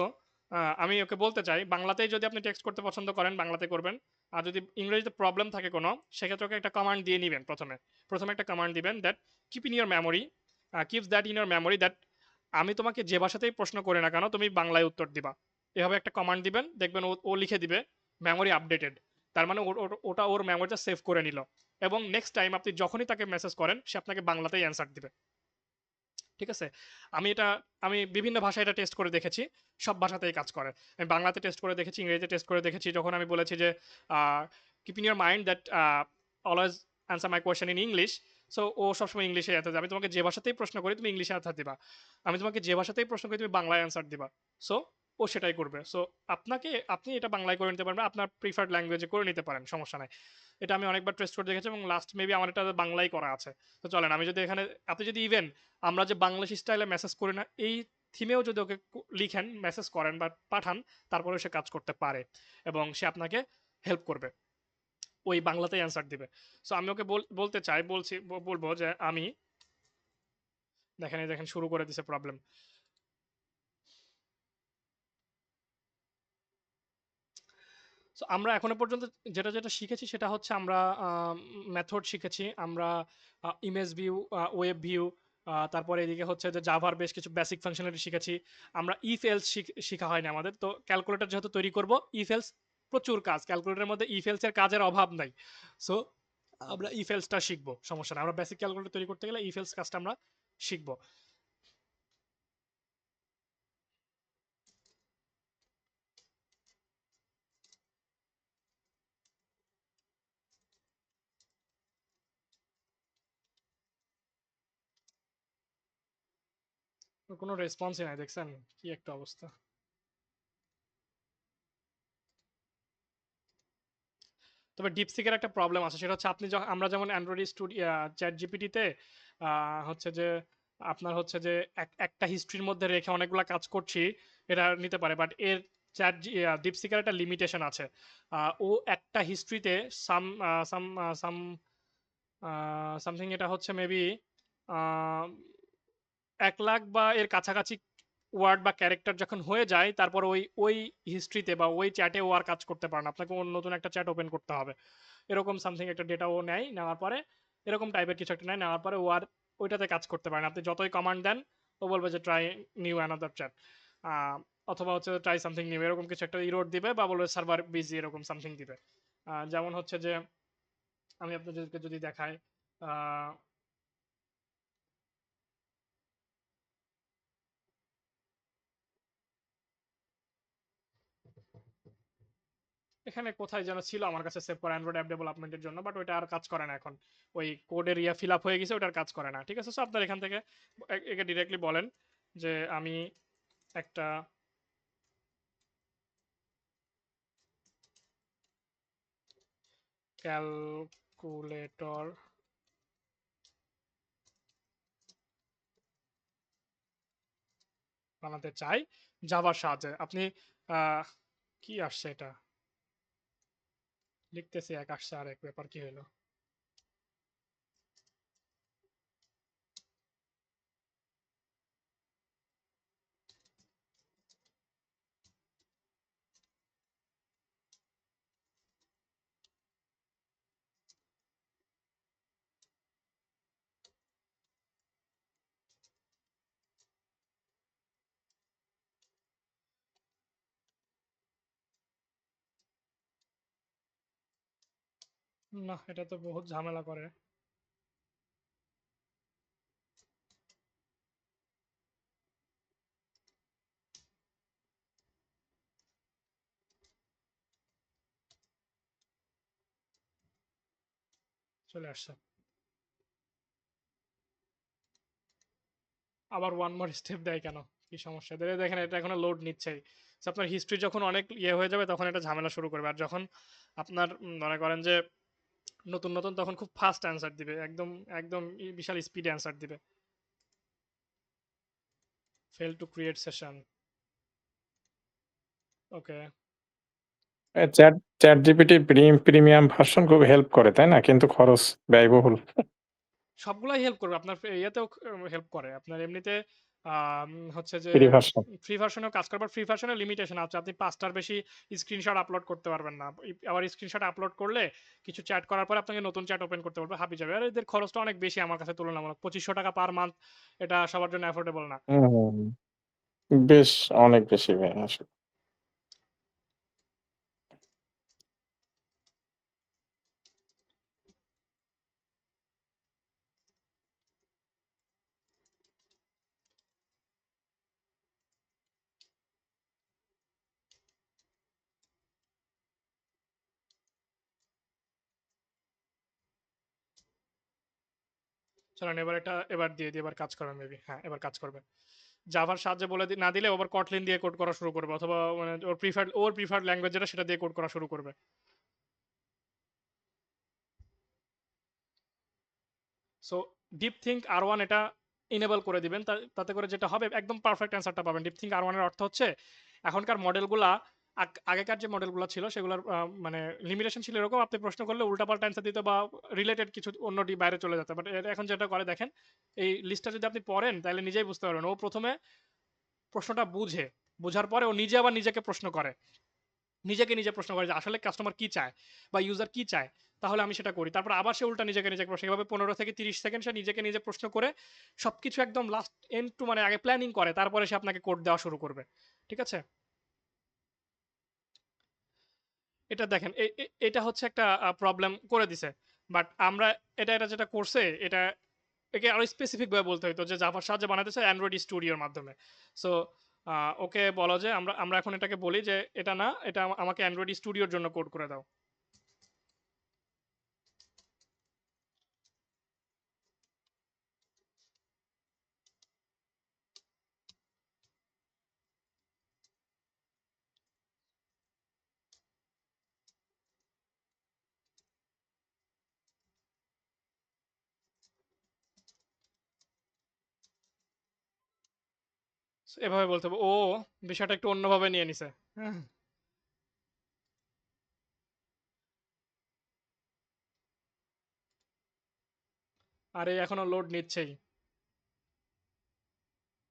আমি ওকে বলতে চাই, বাংলাতেই যদি আপনি টেক্সট করতে পছন্দ করেন বাংলাতে করবেন, আর যদি ইংরেজিতে প্রবলেম থাকে কোনো, সেক্ষেত্রে ওকে একটা কমান্ড দিয়ে নেবেন। প্রথমে একটা কমান্ড দিবেন, that keep in your memory, keeps that in your memory, that আমি তোমাকে যে ভাষাতেই প্রশ্ন করি না কেন তুমি বাংলায় উত্তর দিবা। এভাবে একটা কমান্ড দিবেন, দেখবেন ও লিখে দিবে মেমোরি আপডেটেড। তার মানে ওটা ওর মেমোরিটা সেভ করে নিল, এবং নেক্সট টাইম আপনি যখনই তাকে মেসেজ করেন সে আপনাকে বাংলাতেই অ্যান্সার দিবে, ঠিক আছে। আমি বিভিন্ন ভাষায় এটা টেস্ট করে দেখেছি, সব ভাষাতেই কাজ করে। আমি বাংলাতে টেস্ট করে দেখেছি, ইংরেজিতে টেস্ট করে দেখেছি। যখন আমি বলেছি যে keep in your mind that always answer my question in English, so ও সবসময় ইংলিশে অ্যান্সার, আমি তোমাকে যে ভাষাতেই প্রশ্ন করি তুমি ইংলিশে অ্যান্সার দিবা, আমি তোমাকে যে ভাষাতেই প্রশ্ন করি তুমি বাংলায় অ্যান্সার দিবা। সো ও সেটাই করবে। সো আপনি এটা বাংলায় করে নিতে পারবেন, আপনার প্রিফার্ড ল্যাঙ্গুয়েজে করে নিতে পারেন, সমস্যা নাই। এটা আমি অনেকবার টেস্ট করে দেখেছি, এবং লাস্ট মেবি আমার এটা বাংলাই করা আছে। তো চলেন, আমি যদি এখানে, আপনি যদি ইভেন আমরা যে বাংলাদেশ স্টাইলে মেসেজ করি না, এই থিমেও যদি ওকে লিখেন, মেসেজ করেন বা পাঠান, তারপরে সে কাজ করতে পারে, এবং সে আপনাকে হেল্প করবে, ওই বাংলাতেই অ্যান্সার দিবে। সো আমি ওকে বলতে চাই, বলবো যে আমি, দেখেন শুরু করে দিছে প্রবলেম। সো আমরা এখনো পর্যন্ত যেটা যেটা শিখেছি সেটা হচ্ছে আমরা মেথড শিখেছি, আমরা ইমেজ ভিউ, ওয়েব ভিউ, তারপরে এদিকে হচ্ছে যে জাভার বেশ কিছু বেসিক ফাংশনালিটি শিখেছি। আমরা ইফ এলস শিখা হয়নি আমাদের। তো ক্যালকুলেটর যেহেতু তৈরি করব, ইফ এলস প্রচুর কাজ, ক্যালকুলেটরের মধ্যে ইফ এলস এর কাজের অভাব নাই। সো আমরা ইফ এলসটা শিখবো, সমস্যা না। আমরা বেসিক ক্যালকুলেটর তৈরি করতে গেলে ইফ এলস কাজটা আমরা শিখবো। কোনো রেসপন্সই নাই, দেখছেন কি একটা অবস্থা। তবে ডিপসিকের একটা প্রবলেম আছে, সেটা হচ্ছে আপনি যখন, আমরা যেমন অ্যান্ড্রয়েড স্টুডিও চ্যাট জিপিটিতে হচ্ছে যে আপনার হচ্ছে যে একটা হিস্ট্রির মধ্যে রেখে অনেকগুলো কাজ করছি, এটা নিতে পারে। বাট এর চ্যাট ডিপসিকের একটা লিমিটেশন আছে। ও একটা হিস্ট্রিতে সাম সাম সাম সামথিং, এটা হচ্ছে মেবি 1 লাখ বা এর কাছাকাছি ওয়ার্ড বা ক্যারেক্টার যখন হয়ে যায়, তারপর ওই ওই হিস্ট্রিতে বা ওই চ্যাটে ও আর কাজ করতে পারে না, আপনাকে অন্য নতুন একটা চ্যাট ওপেন করতে হবে। এরকম সামথিং একটা ডেটা ও নেয়, নেওয়ার পরে এরকম টাইপের কিছু একটা নেয়, নেওয়ার পরে ও আর ওইটাতে কাজ করতে পারে না। আপনি যতই কমান্ড দেন, ও বলবে যে ট্রাই নিউ অ্যানাদার চ্যাট, অথবা হচ্ছে ট্রাই সামথিং নিউ, এরকম কিছু একটা ইরোড দিবে, বা বলবে সার্ভার বিজি, এরকম সামথিং দিবে। যেমন হচ্ছে যে আমি আপনাদেরকে যদি দেখাই, আহ, এখানে কোথায় যেন ছিল আমার কাছে সেভ করা অ্যান্ড্রয়েড অ্যাপ ডেভেলপমেন্টের জন্য, বাট ওইটা আর কাজ করে না এখন। ওই কোডের ফিল আপ হয়ে গেছে, ওটার কাজ করে না। ঠিক আছে, সো আপনার এখান থেকে একে ডিরেক্টলি বলেন যে আমি একটা ক্যালকুলেটর বানাতে চাই জাভার সাহায্যে। আপনি আহ, কি আসছে এটা, লিখতেছি এক আসছে, আর এক ব্যাপার কি হলো। না, এটা তো বহুত ঝামেলা করে। চলে আসছে, আবার ওয়ান মোর স্টেপ দেয় কেন, কি সমস্যা দেখেন, এটা এখনো লোড নিচ্ছেই। So, আপনার হিস্ট্রি যখন অনেক হয়ে যাবে, তখন এটা ঝামেলা শুরু করবে। আর যখন আপনার মনে করেন যে নতুন নতুন, তখন খুব ফাস্ট অ্যান্সার দিবে, একদম একদম বিশাল স্পিডে অ্যান্সার দিবে। Fail to create session, okay. Chat chat GPT premium version খুব হেল্প করে, তাই না? কিন্তু খরচ ব্যয়বহুল। সবগুলাই হেল্প করবে আপনার, ইয়েতেও হেল্প করে আপনার এমনিতে। হচ্ছে যে ফ্রি ভার্সন। ফ্রি ভার্সনেও কাজ করবে, ফ্রি ভার্সনের লিমিটেশন আছে, আপনি 5টার বেশি স্ক্রিনশট আপলোড করতে পারবেন না। আবার স্ক্রিনশট আপলোড করলে কিছু চ্যাট করার পর আপনাকে নতুন চ্যাট ওপেন করতে পারবে, হাবি যাবে। আর এদের খরচটা অনেক বেশি আমার কাছে তুলনামূলক, 2500 টাকা পার মান্থ, এটা সবার জন্য অ্যাফোর্ডেবল না। হুম, বেশ অনেক বেশি ভাই আসলে। চলেন এবার এটা এবার দিয়ে দিয়ে এবার কাজ করবে মেবি, হ্যাঁ এবার কাজ করবে। জাভার সাহায্যে বলে না দিলে আবার কটলিন দিয়ে কোড করা শুরু করবে, অথবা মানে ওর প্রিফার্ড ল্যাঙ্গুয়েজ যেটা, সেটা দিয়ে কোড করা শুরু করবে। সো ডিপ থিঙ্ক আর1 এটা ইনেবল করে দিবেন, তাতে করে যেটা হবে, একদম পারফেক্ট অ্যান্সারটা পাবেন। ডিপ থিঙ্ক আর1 এর অর্থ হচ্ছে এখনকার মডেলগুলা, আগেকার যে মডেলগুলো ছিল সেগুলোর মানে লিমিটেশন ছিল এরকম, আপনি প্রশ্ন করলে উল্টাপাল্টা অ্যান্সার দিতে, বা রিলেটেড কিছু অন্যটি বাইরে চলে যেত। বাট এখন যেটা করে দেখেন, এই লিস্টটা যদি আপনি পড়েন তাহলে নিজেই বুঝতে পারবেন। ও প্রথমে প্রশ্নটা বুঝার পরে ও নিজে আবার নিজেকে প্রশ্ন করে নিজেকে নিজে প্রশ্ন করে যে আসলে কাস্টমার কি চায় বা ইউজার কি চায়, তাহলে আমি সেটা করি। তারপর আবার সে উল্টা নিজেকে নিজে প্রশ্ন, এভাবে 15 থেকে 30 সেকেন্ড সে নিজেকে নিজে প্রশ্ন করে সবকিছু একদম লাস্ট এন্ড টু মানে আগে প্ল্যানিং করে, তারপরে সে আপনাকে কোড দেওয়া শুরু করবে। ঠিক আছে, এটা দেখেন এটা হচ্ছে একটা প্রবলেম করে দিছে। বাট আমরা এটা যেটা করছে, এটা একে আরো স্পেসিফিক ভাবে বলতে হতো যে জাভার সাহায্যে বানাতেছে অ্যান্ড্রয়েড স্টুডিওর মাধ্যমে। সো ওকে বলো যে আমরা আমরা এখন এটাকে বলি যে এটা না, এটা আমাকে অ্যান্ড্রয়েড স্টুডিওর জন্য কোড করে দাও। So, এভাবে বলতে হবে, ও বিষয়টা একটু অন্যভাবে নিয়ে নিছে। হ্যাঁ, আর এই এখনো লোড নিচ্ছেই,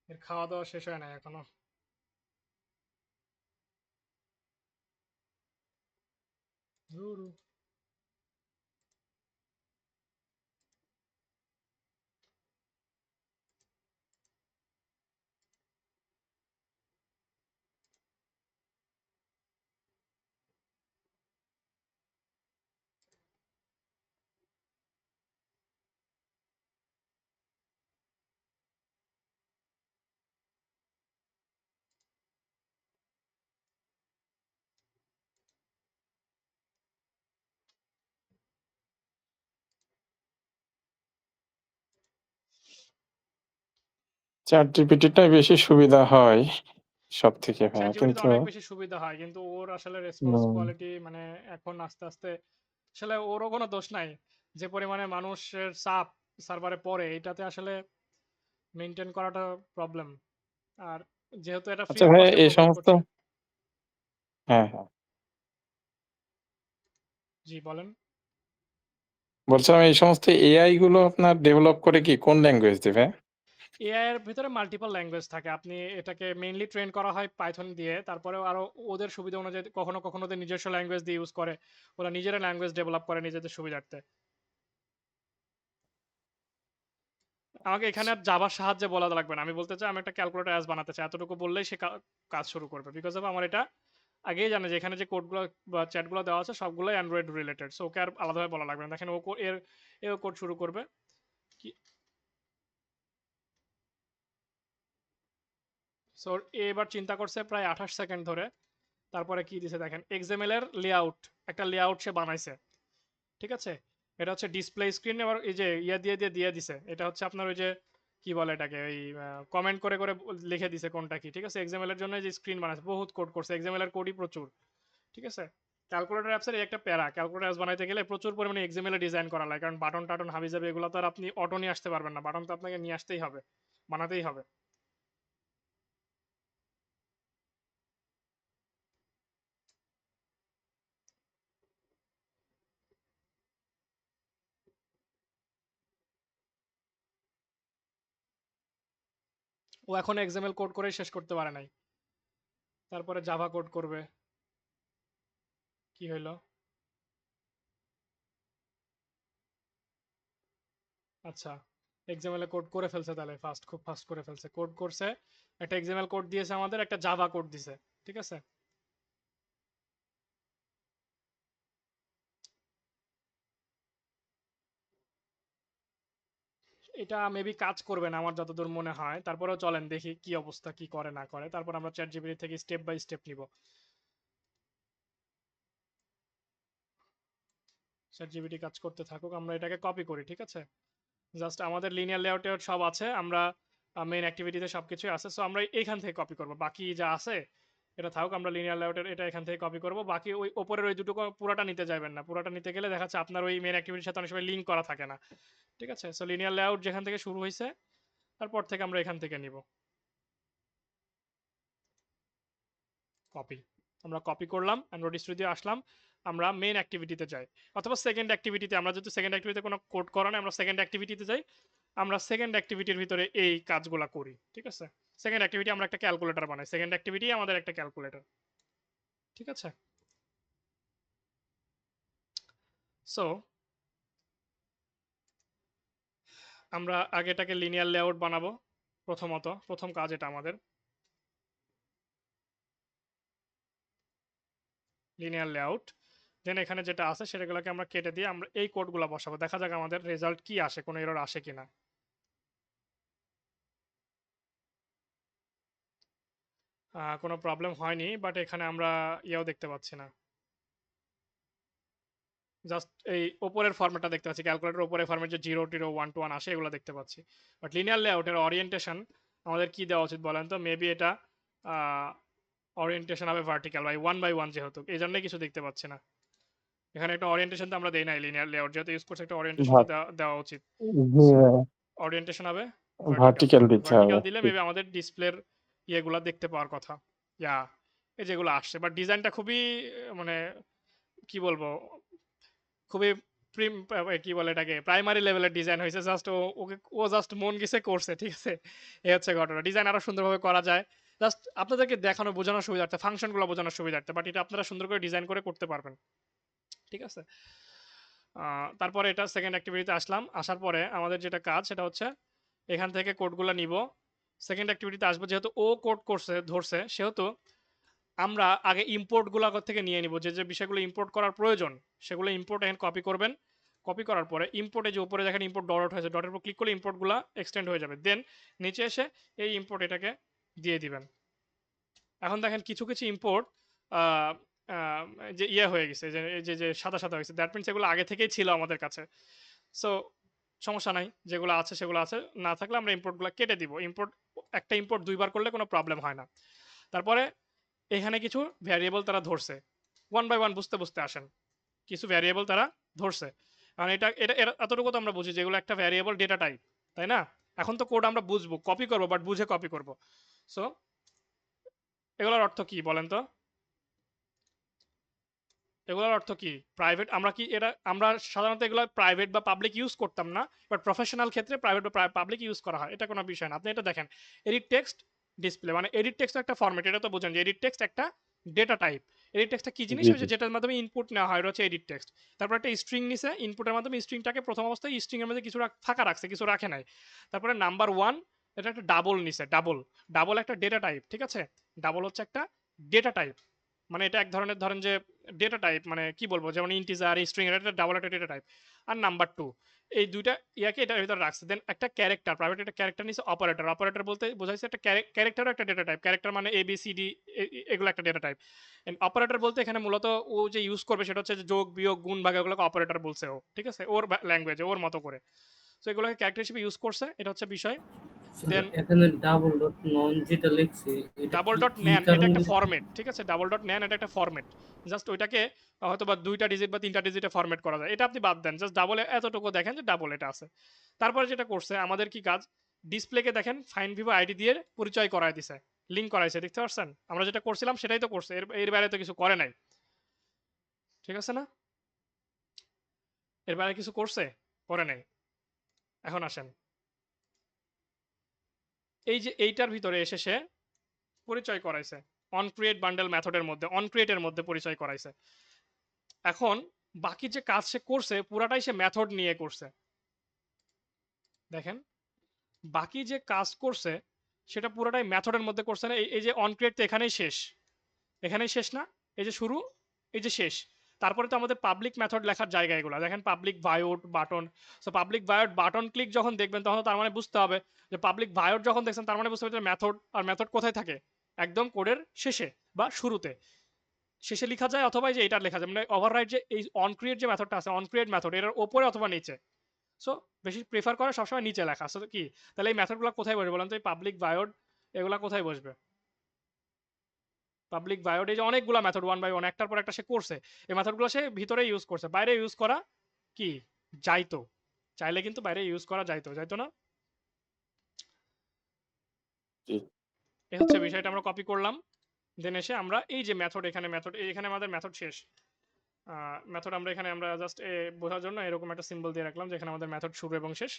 এর খাওয়া দাওয়া শেষ হয় না এখনো। ধুরু। চ্যাট জিপিটিটাই বেশি সুবিধা হয় সব থেকে চ্যাট ভাইয়া, জিপিটিতে কিন্তু অনেক বেশি সুবিধা হয়, কিন্তু ওর আসলে রেসপন্স উম, কোয়ালিটি মানে এখন আস্তে আস্তে আসলে ওরও কোনো দোষ নাই। যে পরিমাণে মানুষের চাপ সার্ভারে পড়ে, এটাতে আসলে মেনটেন করাটা প্রবলেম। আর যেহেতু এটা ফ্রি আচ্ছা অফ ভাইয়া কস্টে এই প্রোভাইড সমস্ত, করছে। হ্যাঁ হ্যাঁ, জি বলেন। বলছিলাম এই সমস্ত এআই গুলো আপনার ডেভেলপ করে কি কোন ল্যাঙ্গুয়েজ দিবে? এআই এর ভিতরে মাল্টিপল ল্যাঙ্গুয়েজ থাকে। আপনি এটাকে মেইনলি ট্রেন করা হয় পাইথন দিয়ে। তারপরেও আরো ওদের সুবিধা অনুযায়ী কখনো কখনো ওদের নিজস্ব ল্যাঙ্গুয়েজ দিয়ে ইউজ করে। ওরা নিজেরা ল্যাঙ্গুয়েজ ডেভেলপ করে নিজেদের সুবিধার্থে। আমাকে এখানে আর জাভার সাহায্যে বলা লাগবে না। আমি বলতে চাই আমি একটা ক্যালকুলেটর অ্যাজ বানাতে চাই, এতটুকু বললেই সে কাজ শুরু করবে। বিকজ অফ আমার এটা আগেই জানে যে এখানে যে কোডগুলো বা চ্যাটগুলো দেওয়া আছে সবগুলোই অ্যান্ড্রয়েড রিলেটেড। সো ওকে আর আলাদাভাবে বলা লাগবে না। দেখেন ও এর কোড শুরু করবে। কি সো এবার চিন্তা করছে প্রায় 28 সেকেন্ড ধরে। তারপরে কি দিছে দেখেন, এক্সএমএল এর লেআউট, একটা লেআউট সে বানাইছে। ঠিক আছে, এটা হচ্ছে ডিসপ্লে স্ক্রিন। এবার এই যে ইয়া দিয়ে দিছে, এটা হচ্ছে আপনার ওই যে কি বলে এটাকে, ওই কমেন্ট করে করে লিখে দিছে কোনটা কি। ঠিক আছে, এক্সএমএল এর জন্য যে স্ক্রিন বানাইছে, বহুত কোড করছে, এক্সএমএল এর কোডই প্রচুর। ঠিক আছে, ক্যালকুলেটর অ্যাপসের এই একটা প্যারা, ক্যালকুলেটর অ্যাপস বানাইতে গেলে প্রচুর পরিমাণে এক্সএমএল এ ডিজাইন করা লাগে, কারণ বাটন টাটন হাবি যাবে, এগুলো তো আর আপনি অটো নিয়ে আসতে পারবেন না, বাটন তো আপনাকে নিয়ে আসতেই হবে, বানাতেই হবে। ও এখন এক্সএমএল কোড করে শেষ করতে পারে নাই, তারপরে জাভা কোড করবে। কি হইলো? আচ্ছা, এক্সএমএল এ কোড করে ফেলছে, তাহলে খুব ফাস্ট করে ফেলছে, কোড করছে, একটা এক্সএমএল কোড দিয়েছে আমাদের, একটা জাভা কোড দিছে। ঠিক আছে, এটা মেবি কাজ করবে না আমার যতদূর মনে হয়। তারপরেও চলেন দেখি কি অবস্থা, কি করে না করে, তারপর আমরা চ্যাট জিপিটি থেকে স্টেপ বাই স্টেপ নিব। চ্যাট জিপিটি কাজ করতে থাকুক, আমরা এটাকে কপি করি। ঠিক আছে, জাস্ট আমাদের লিনিয়ার লেআউট সব আছে, আমরা মেইন অ্যাক্টিভিটিতে সবকিছুই আছে। সো আমরা এইখান থেকে কপি করব, বাকি যা আছে এটা থাকুক, আমরা লিনিয়ার লেআউটের এটা এখান থেকে কপি করব। বাকি ওই ওপরের ওই দুটো পুরাটা নিতে যাবেন না, পুরাটা নিতে গেলে দেখা যাচ্ছে আপনার ওই মেইন অ্যাক্টিভিটির সাথে অনেক সময় লিঙ্ক করা থাকে না। ঠিক আছে, সো লিনিয়ার লেআউট যেখান থেকে শুরু হয়েছে তারপর থেকে আমরা এখান থেকে নিব কপি। আমরা কপি করলাম, অ্যান্ড্রয়েড স্টুডিও আসলাম, আমরা মেইন অ্যাক্টিভিটিতে যাই, অথবা সেকেন্ড অ্যাক্টিভিটিতে। আমরা যেহেতু সেকেন্ড অ্যাক্টিভিটিতে কোনো কোড করা নেই, আমরা সেকেন্ড অ্যাক্টিভিটিতে যাই। আমরা সেকেন্ড অ্যাক্টিভিটির ভিতরে এই কাজগুলো করি। ঠিক আছে, সেকেন্ড অ্যাক্টিভিটি আমরা একটা ক্যালকুলেটর বানাই, সেকেন্ড অ্যাক্টিভিটি আমাদের একটা ক্যালকুলেটর। ঠিক আছে, সো আমরা আগে এটাকে লিনিয়ার লেআউট বানাবো। প্রথম কাজ এটা আমাদের লিনিয়ার লেআউট। দেন এখানে যেটা আছে সেটাগুলোকে আমরা কেটে দিয়ে আমরা এই কোডগুলো বসাবো। দেখা যাক আমাদের রেজাল্ট কি আসে, কোনো এরর আসে কিনা। কোনো প্রবলেম হয়নি, বাট এখানে আমরা ইয়েও দেখতে পাচ্ছি না। জাস্ট এই ওপরের ফরম্যাটটা দেখতে পাচ্ছি, ক্যালকুলেটর উপরের ফরম্যাট যে 0 0 1 to 1 আসে এগুলো দেখতে পাচ্ছি। বাট লিনিয়ার লেআউটের ওরিয়েন্টেশন আমাদের কি দেওয়া উচিত বলেন তো? মেবি এটা ওরিয়েন্টেশন হবে ভার্টিক্যাল বাই 1 যেহেতু, এই জন্যই কিছু দেখতে পাচ্ছি না। এখানে একটা ওরিয়েন্টেশন তো আমরা দেই নাই, লিনিয়ার লেআউট যেহেতু ইউজ করছে একটা ওরিয়েন্টেশন তো দেওয়া উচিত। ওরিয়েন্টেশন হবে ভার্টিক্যাল দিতে হবে। ভার্টিক্যাল দিলে মেবি আমাদের ডিসপ্লের ইয়েগুলো দেখতে পাওয়ার কথা। ইয়া এই যেগুলো আসছে, বাট ডিজাইনটা খুবই মানে কি বলবো, খুবই কি বলে এটাকে, প্রাইমারি লেভেলের ডিজাইন হয়েছে। জাস্ট ও জাস্ট মন গেছে করছে, ঠিক আছে? এই হচ্ছে ঘটনা। ডিজাইন আরো সুন্দরভাবে করা যায়, জাস্ট আপনাদেরকে দেখানো বোঝানোর সুবিধার্থে, ফাংশনগুলো বোঝানোর সুবিধার্থে, বাট এটা আপনারা সুন্দর করে ডিজাইন করে করতে পারবেন, ঠিক আছে? তারপরে এটা সেকেন্ড অ্যাক্টিভিটিতে আসলাম। আসার পরে আমাদের যেটা কাজ সেটা হচ্ছে এখান থেকে কোডগুলো নিব, সেকেন্ড অ্যাক্টিভিটিতে আসবো। যেহেতু ও কোড করছে ধরছে, সেহেতু আমরা আগে ইম্পোর্টগুলো থেকে নিয়ে নিব। যে বিষয়গুলো ইম্পোর্ট করার প্রয়োজন সেগুলো ইম্পোর্ট এখানে কপি করবেন। কপি করার পরে ইম্পোর্টে যে উপরে দেখেন ইম্পোর্ট ডট হয়েছে, ডটের উপর ক্লিক করলে ইম্পোর্টগুলো এক্সটেন্ড হয়ে যাবে। দেন নিচে এসে এই ইম্পোর্ট এটাকে দিয়ে দিবেন। এখন দেখেন কিছু কিছু ইম্পোর্ট যে ইয়ে হয়ে গেছে, যে সাদা সাদা হয়েছে, দ্যাট মিনস এগুলো আগে থেকেই ছিল আমাদের কাছে। সো সমস্যা নাই, যেগুলো আছে সেগুলো আছে, না থাকলে আমরা ইম্পোর্টগুলো কেটে দিব। একটা ইম্পোর্ট দুইবার করলে কোনো প্রবলেম হয় না। তারপরে এখানে কিছু ভ্যারিয়েবল তারা ধরছে, 1 by 1 বুঝতে বুঝতে আসেন। কিছু ভ্যারিয়েবল তারা ধরছে, কারণ এটা এটা এতটুকু তো আমরা বুঝি যেগুলো একটা ভ্যারিয়েবল ডেটা টাইপ, তাই না? এখন তো কোড আমরা বুঝবো, কপি করবো, বাট বুঝে কপি করবো। সো এগুলোর অর্থ কি বলেন তো? এগুলোর অর্থ কি? প্রাইভেট, আমরা সাধারণত এগুলো প্রাইভেট বা পাবলিক ইউজ করতাম না, বাট প্রফেশনাল ক্ষেত্রে প্রাইভেট বা পাবলিক ইউজ করা হয়, এটা কোনো বিষয় না। আপনি এটা দেখেন, এডিট টেক্সট ডিসপ্লে, মানে এডিট টেক্সট একটা ফরম্যাট, এটা তো বোঝেন যে এডিট টেক্সট একটা ডেটা টাইপ। এডিট টেক্সটটা কি জিনিস? হচ্ছে যেটার মাধ্যমে ইনপুট নেওয়া হয়, হচ্ছে এডিট টেক্সট। তারপর একটা স্ট্রিং নিছে, ইনপুটের মাধ্যমে স্ট্রিংটাকে প্রথম অবস্থায় স্ট্রিং এর মধ্যে কিছু ফাঁকা রাখছে, কিছু রাখে নাই। তারপরে নাম্বার 1 এটা একটা ডাবল নিছে, ডাবল একটা ডেটা টাইপ, ঠিক আছে? ডাবল হচ্ছে একটা ডেটা টাইপ, মানে এটা এক ধরনের, ধরেন যে ডেটা টাইপ, মানে কি বলবো, যেমন ইন্টিজার, স্ট্রিং, এটা ডাবল একটা ডেটা টাইপ। আর নাম্বার 2 এই দুইটা ইয়াকে এটার ভিতরে রাখছে। দেন একটা ক্যারেক্টার, প্রাইভেট একটা ক্যারেক্টার নিছে, অপারেটর বলতে বোঝাইছে একটা ক্যারেক্টারও একটা ডেটা টাইপ। ক্যারেক্টার মানে ABCD, এগুলো একটা ডেটা টাইপ। অপারেটর বলতে এখানে মূলত ও যে ইউজ করবে সেটা হচ্ছে যে যোগ বিয়োগ গুণ ভাগ, এগুলোকে অপারেটর বলছে ও, ঠিক আছে? ওর ল্যাঙ্গুয়েজে, ওর মতো করে। সো এগুলোকে ক্যারেক্টার হিসেবে ইউজ করছে, এটা হচ্ছে বিষয়। দেন এখানে ডাবল ডট নন যেটা লিখছি, এটা ডাবল কি ডট কি নেন এটা কারণে একটা লিখছি? ফরম্যাট, ঠিক আছে? ডাবল ডট নেন এটা একটা ফরম্যাট। জাস্ট ওইটাকে হয়তো বা 2টা ডিজিট বা 3টা ডিজিটে ফরম্যাট করা যায়, এটা আপনি বাদ দেন, জাস্ট ডাবল এতটুকু দেখেন যে ডাবল এটা আছে। তারপরে যেটা করছে আমাদের কি কাজ, ডিসপ্লেকে দেখেন ফাইন ভিভো আইডি দিয়ে পরিচয় করায় দিছে, লিঙ্ক করাইছে, দেখতে পাচ্ছেন? আমরা যেটা করছিলাম সেটাই তো করছে, এর বাইরে তো কিছু করে নাই, ঠিক আছে না? এর বাইরে কিছু করছে? করে নাই। এখন আসেন, এই যে এইটার ভিতরে এসে সে পরিচয় করাইছে অন ক্রিয়েট বান্ডেল মেথডের মধ্যে, অন ক্রিয়েটের মধ্যে পরিচয় করাইছে। এখন বাকি যে কাজ সে করছে পুরাটাই সে মেথড নিয়ে করছে। দেখেন বাকি যে কাজ করছে সেটা পুরোটাই মেথডের মধ্যে করছে না। এই যে অন ক্রিয়েট তো এখানেই শেষ না, এই যে শুরু, এই যে শেষ। তারপরে তো আমাদের পাবলিক মেথড লেখার জায়গা এগুলো দেখেন, public void button. So public void button click যখন দেখবেন তখন তার মানে বুঝতে হবে যে পাবলিক ভায়োট যখন দেখছেন তার মানে বুঝতে হবে মেথড, আর মেথড কোথায় থাকে? একদম কোডের শেষে বা শুরুতে, শেষে লেখা যায়, অথবা যে এটা লেখা যায়, মানে ওভাররাইট যে এই অন ক্রিয়েট যে মেথডটা আছে, অন ক্রিয়েট মেথড এর উপরে অথবা নিচে। সো বেশি প্রেফার করে সবসময় নিচে লেখা। সো কি তাহলে এই মেথডগুলো কোথায় বসবে বলেন তো? এই পাবলিক ভায়োড এগুলা কোথায় বসবে? পাবলিক ভায়োড এই যে অনেকগুলো মেথড 1 by 1 একটার পর একটা সে করছে, এই মেথডগুলো সে ভিতরে ইউজ করছে, বাইরে ইউজ করা কি যাইতো? চাইলে কিন্তু বাইরে ইউজ করা যাইতো না? এই হচ্ছে বিষয়টা, আমরা কপি করলাম। দেন এসে আমরা এই যে মেথড, এখানে আমাদের মেথড শেষ। মেথড আমরা এখানে আমরা জাস্ট বোঝার জন্য এরকম একটা সিম্বল দিয়ে রাখলাম যেখানে আমাদের মেথড শুরু এবং শেষ।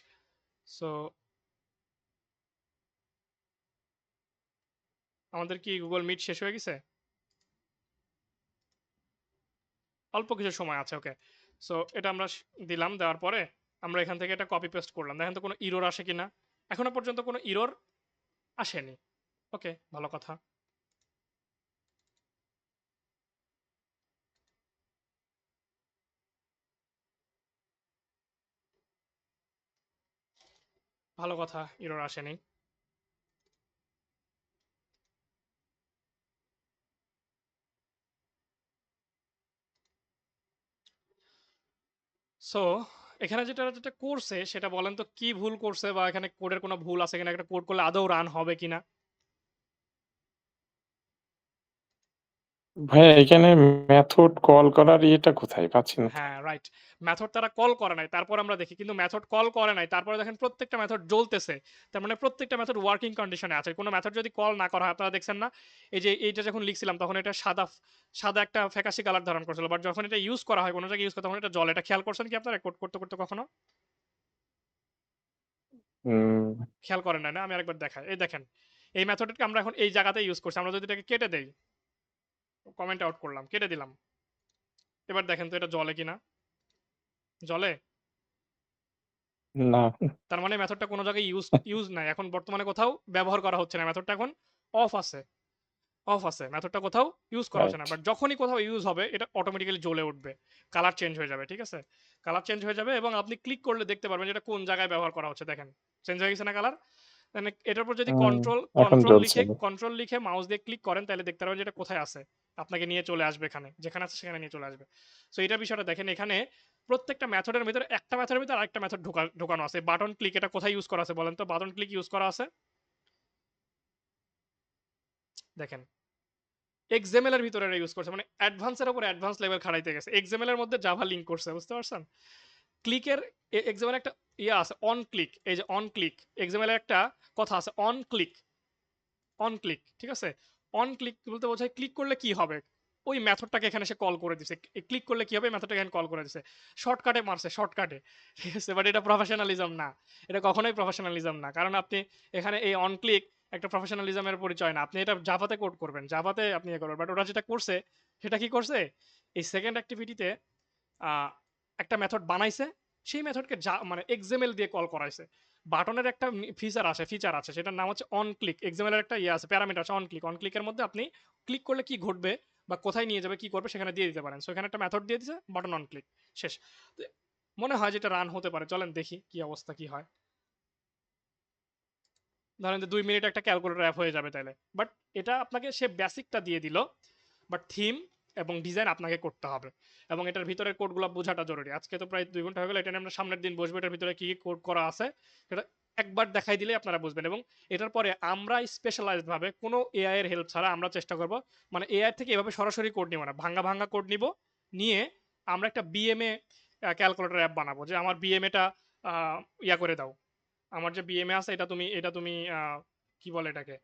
সো আমাদের কি গুগল মিট শেষ হয়ে গেছে? অল্প কিছু সময় আছে, ওকে। সো এটা আমরা দিলাম, দেওয়ার পরে আমরা এখান থেকে এটা কপি পেস্ট করলাম, দেখেন তো কোনো ইরর আসে কিনা। এখনো পর্যন্ত কোনো ইরর আসেনি। ওকে, ভালো কথা। ভালো কথা, ইরর আসেনি। সো এখানে যেটা যেটা করছে সেটা বলেন তো কি ভুল করছে, বা এখানে কোডের কোনো ভুল আছে কিনা, একটা কোড করলে আদৌ রান হবে কিনা। ভাইয়া এখানে মেথড কল করার ইয়েটা কোথায় পাচ্ছি না তো। হ্যাঁ, রাইট। মেথড তারা কল করে নাই, তারপর আমরা দেখি কিন্তু মেথড কল করে নাই, তারপরে দেখেন প্রত্যেকটা মেথড জ্বলতেছে। তার মানে প্রত্যেকটা মেথড ওয়ার্কিং কন্ডিশনে আছে। কোনো মেথড যদি কল না করা হয়, আপনারা দেখছেন না, এই যে এইটা যখন লিখছিলাম তখন এটা সাদা সাদা একটা ফ্যাকাশি কালার ধারণ করছিল, বাট যখন এটা ইউজ করা হয় কোনো জায়গায় ইউজ করতে, তখন এটা জলে। এটা খেয়াল করছেন কি আপনারা কোড করতে করতে কখনো? হুম, খেয়াল করেন না, না? আমি আরেকবার দেখাই। এই দেখেন, এই মেথডকে আমরা এখন এই জায়গাতে ইউজ করছি। আমরা যদি এটাকে কেটে দেই, কমেন্ট আউট করলাম, কেটে দিলাম, এবার দেখেন তো এটা জলে কিনা। জলে? না। তার মানে মেথডটা কোনো জায়গায় ইউজ নাই, এখন বর্তমানে কোথাও ব্যবহার করা হচ্ছে না। মেথডটা এখন অফ আছে, অফ আছে, মেথডটা কোথাও ইউজ করা হচ্ছে রাইট। না। বাট যখনই কোথাও ইউজ হবে এটা অটোমেটিক্যালি জ্বলে উঠবে, কালার চেঞ্জ হয়ে যাবে। ঠিক আছে, কালার চেঞ্জ হয়ে যাবে এবং আপনি ক্লিক করলে দেখতে পারবেন যে এটা কোন জায়গায় ব্যবহার করা হচ্ছে। দেখেন চেঞ্জ হয়ে গেছে না কালার। মানে এটার উপর যদি হুম, কন্ট্রোল এখন কন্ট্রোল জ্বলছে। লিখে কন্ট্রোল লিখে মাউস দিয়ে ক্লিক করেন, তাহলে দেখতে পারবেন যে এটা কোথায় আছে, আপনাকে নিয়ে চলে আসবে, এখানে যেখানে আছে সেখানে নিয়ে চলে আসবে। সো এটা বিষয়টা দেখেন, এখানে প্রত্যেকটা মেথডের ভিতরে একটা মেথডের ভিতরে আরেকটা মেথড ঢোকানো আছে। বাটন ক্লিক, এটা কোথায় ইউজ করা আছে বলেন তো? বাটন ক্লিক ইউজ করা আছে, দেখেন এক্সএমএল এর ভিতরে ইউজ করছে, মানে অ্যাডভান্সের উপর অ্যাডভান্স লেভেল খাড়াইতে গেছে। এক্সএমএল এর মধ্যে জাভা লিংক করছে, বুঝতে পারছেন? ক্লিকের এক্সএমএল একটা ইয়ে আছে অন ক্লিক, এই যে অন ক্লিক, এক্সএমএল এর একটা কথা আছে অন ক্লিক, অন ক্লিক। ঠিক আছে, অন ক্লিক বলতে বোঝায় ক্লিক করলে কি হবে, ওই মেথডটাকে এখানে সে কল করে দিছে। ক্লিক করলে কি হবে, মেথডটাকে এখানে কল করে দিছে, শর্টকাটে মারছে, শর্টকাটে। ঠিক আছে, বাট এটা প্রফেশনালিজম না, এটা কখনোই প্রফেশনালিজম না। কারণ আপনি এখানে এই অন ক্লিক একটা প্রফেশনালিজমের পরিচয় না। আপনি এটা জাভাতে কোড করবেন, জাভাতে আপনি ইয়ে করবেন, বাট ওরা যেটা করছে সেটা কি করছে, এই সেকেন্ড অ্যাক্টিভিটিতে একটা মেথড বানাইছে, সেই মেথডকে মানে এক্সএমএল দিয়ে কল করাইছে। বাটনের একটা ফিচার আছে সেটার নাম হচ্ছে অন ক্লিক। এক্সএমএল এর একটা ইয়ে আছে, প্যারামিটার আছে অন ক্লিক। অন ক্লিকের মধ্যে আপনি ক্লিক করলে কি ঘটবে বা কোথায় নিয়ে যাবে কি করবে সেখানে দিয়ে দিতে পারেন। সো এখানে একটা মেথড দিয়ে দিছে, বাটন অন ক্লিক, শেষ। তো মনে হয় যেটা রান হতে পারে, চলেন দেখি কি অবস্থা কি হয়। ধরেন যে 2 মিনিট একটা ক্যালকুলেটর অ্যাপ হয়ে যাবে তাইলে, বাট এটা আপনাকে সে বেসিকটা দিয়ে দিল, বাট থিম এবং ডিজাইন আপনাকে করতে হবে, এবং এটার ভিতরের কোডগুলো বোঝাটা জরুরি। আজকে তো প্রায় 2 ঘন্টা হয়ে গেল, এটা নিয়ে আমরা সামনের দিন বসবো, এটার ভিতরে কি কি কোড করা আছে সেটা একবার দেখাই দিলে আপনারা বুঝবেন। এবং এটার পরে আমরা স্পেশালাইজড ভাবে কোনো এআই এর হেল্প ছাড়া আমরা চেষ্টা করব, মানে এআই থেকে এভাবে সরাসরি কোড নিব না, ভাঙ্গা ভাঙ্গা কোড নিব, নিয়ে আমরা একটা বিএমএ ক্যালকুলেটর অ্যাপ বানাবো, যে আমার বিএমএটা ইয়া করে দাও, আমার যে বিএমএ আছে এটা তুমি কি বলে এটাকে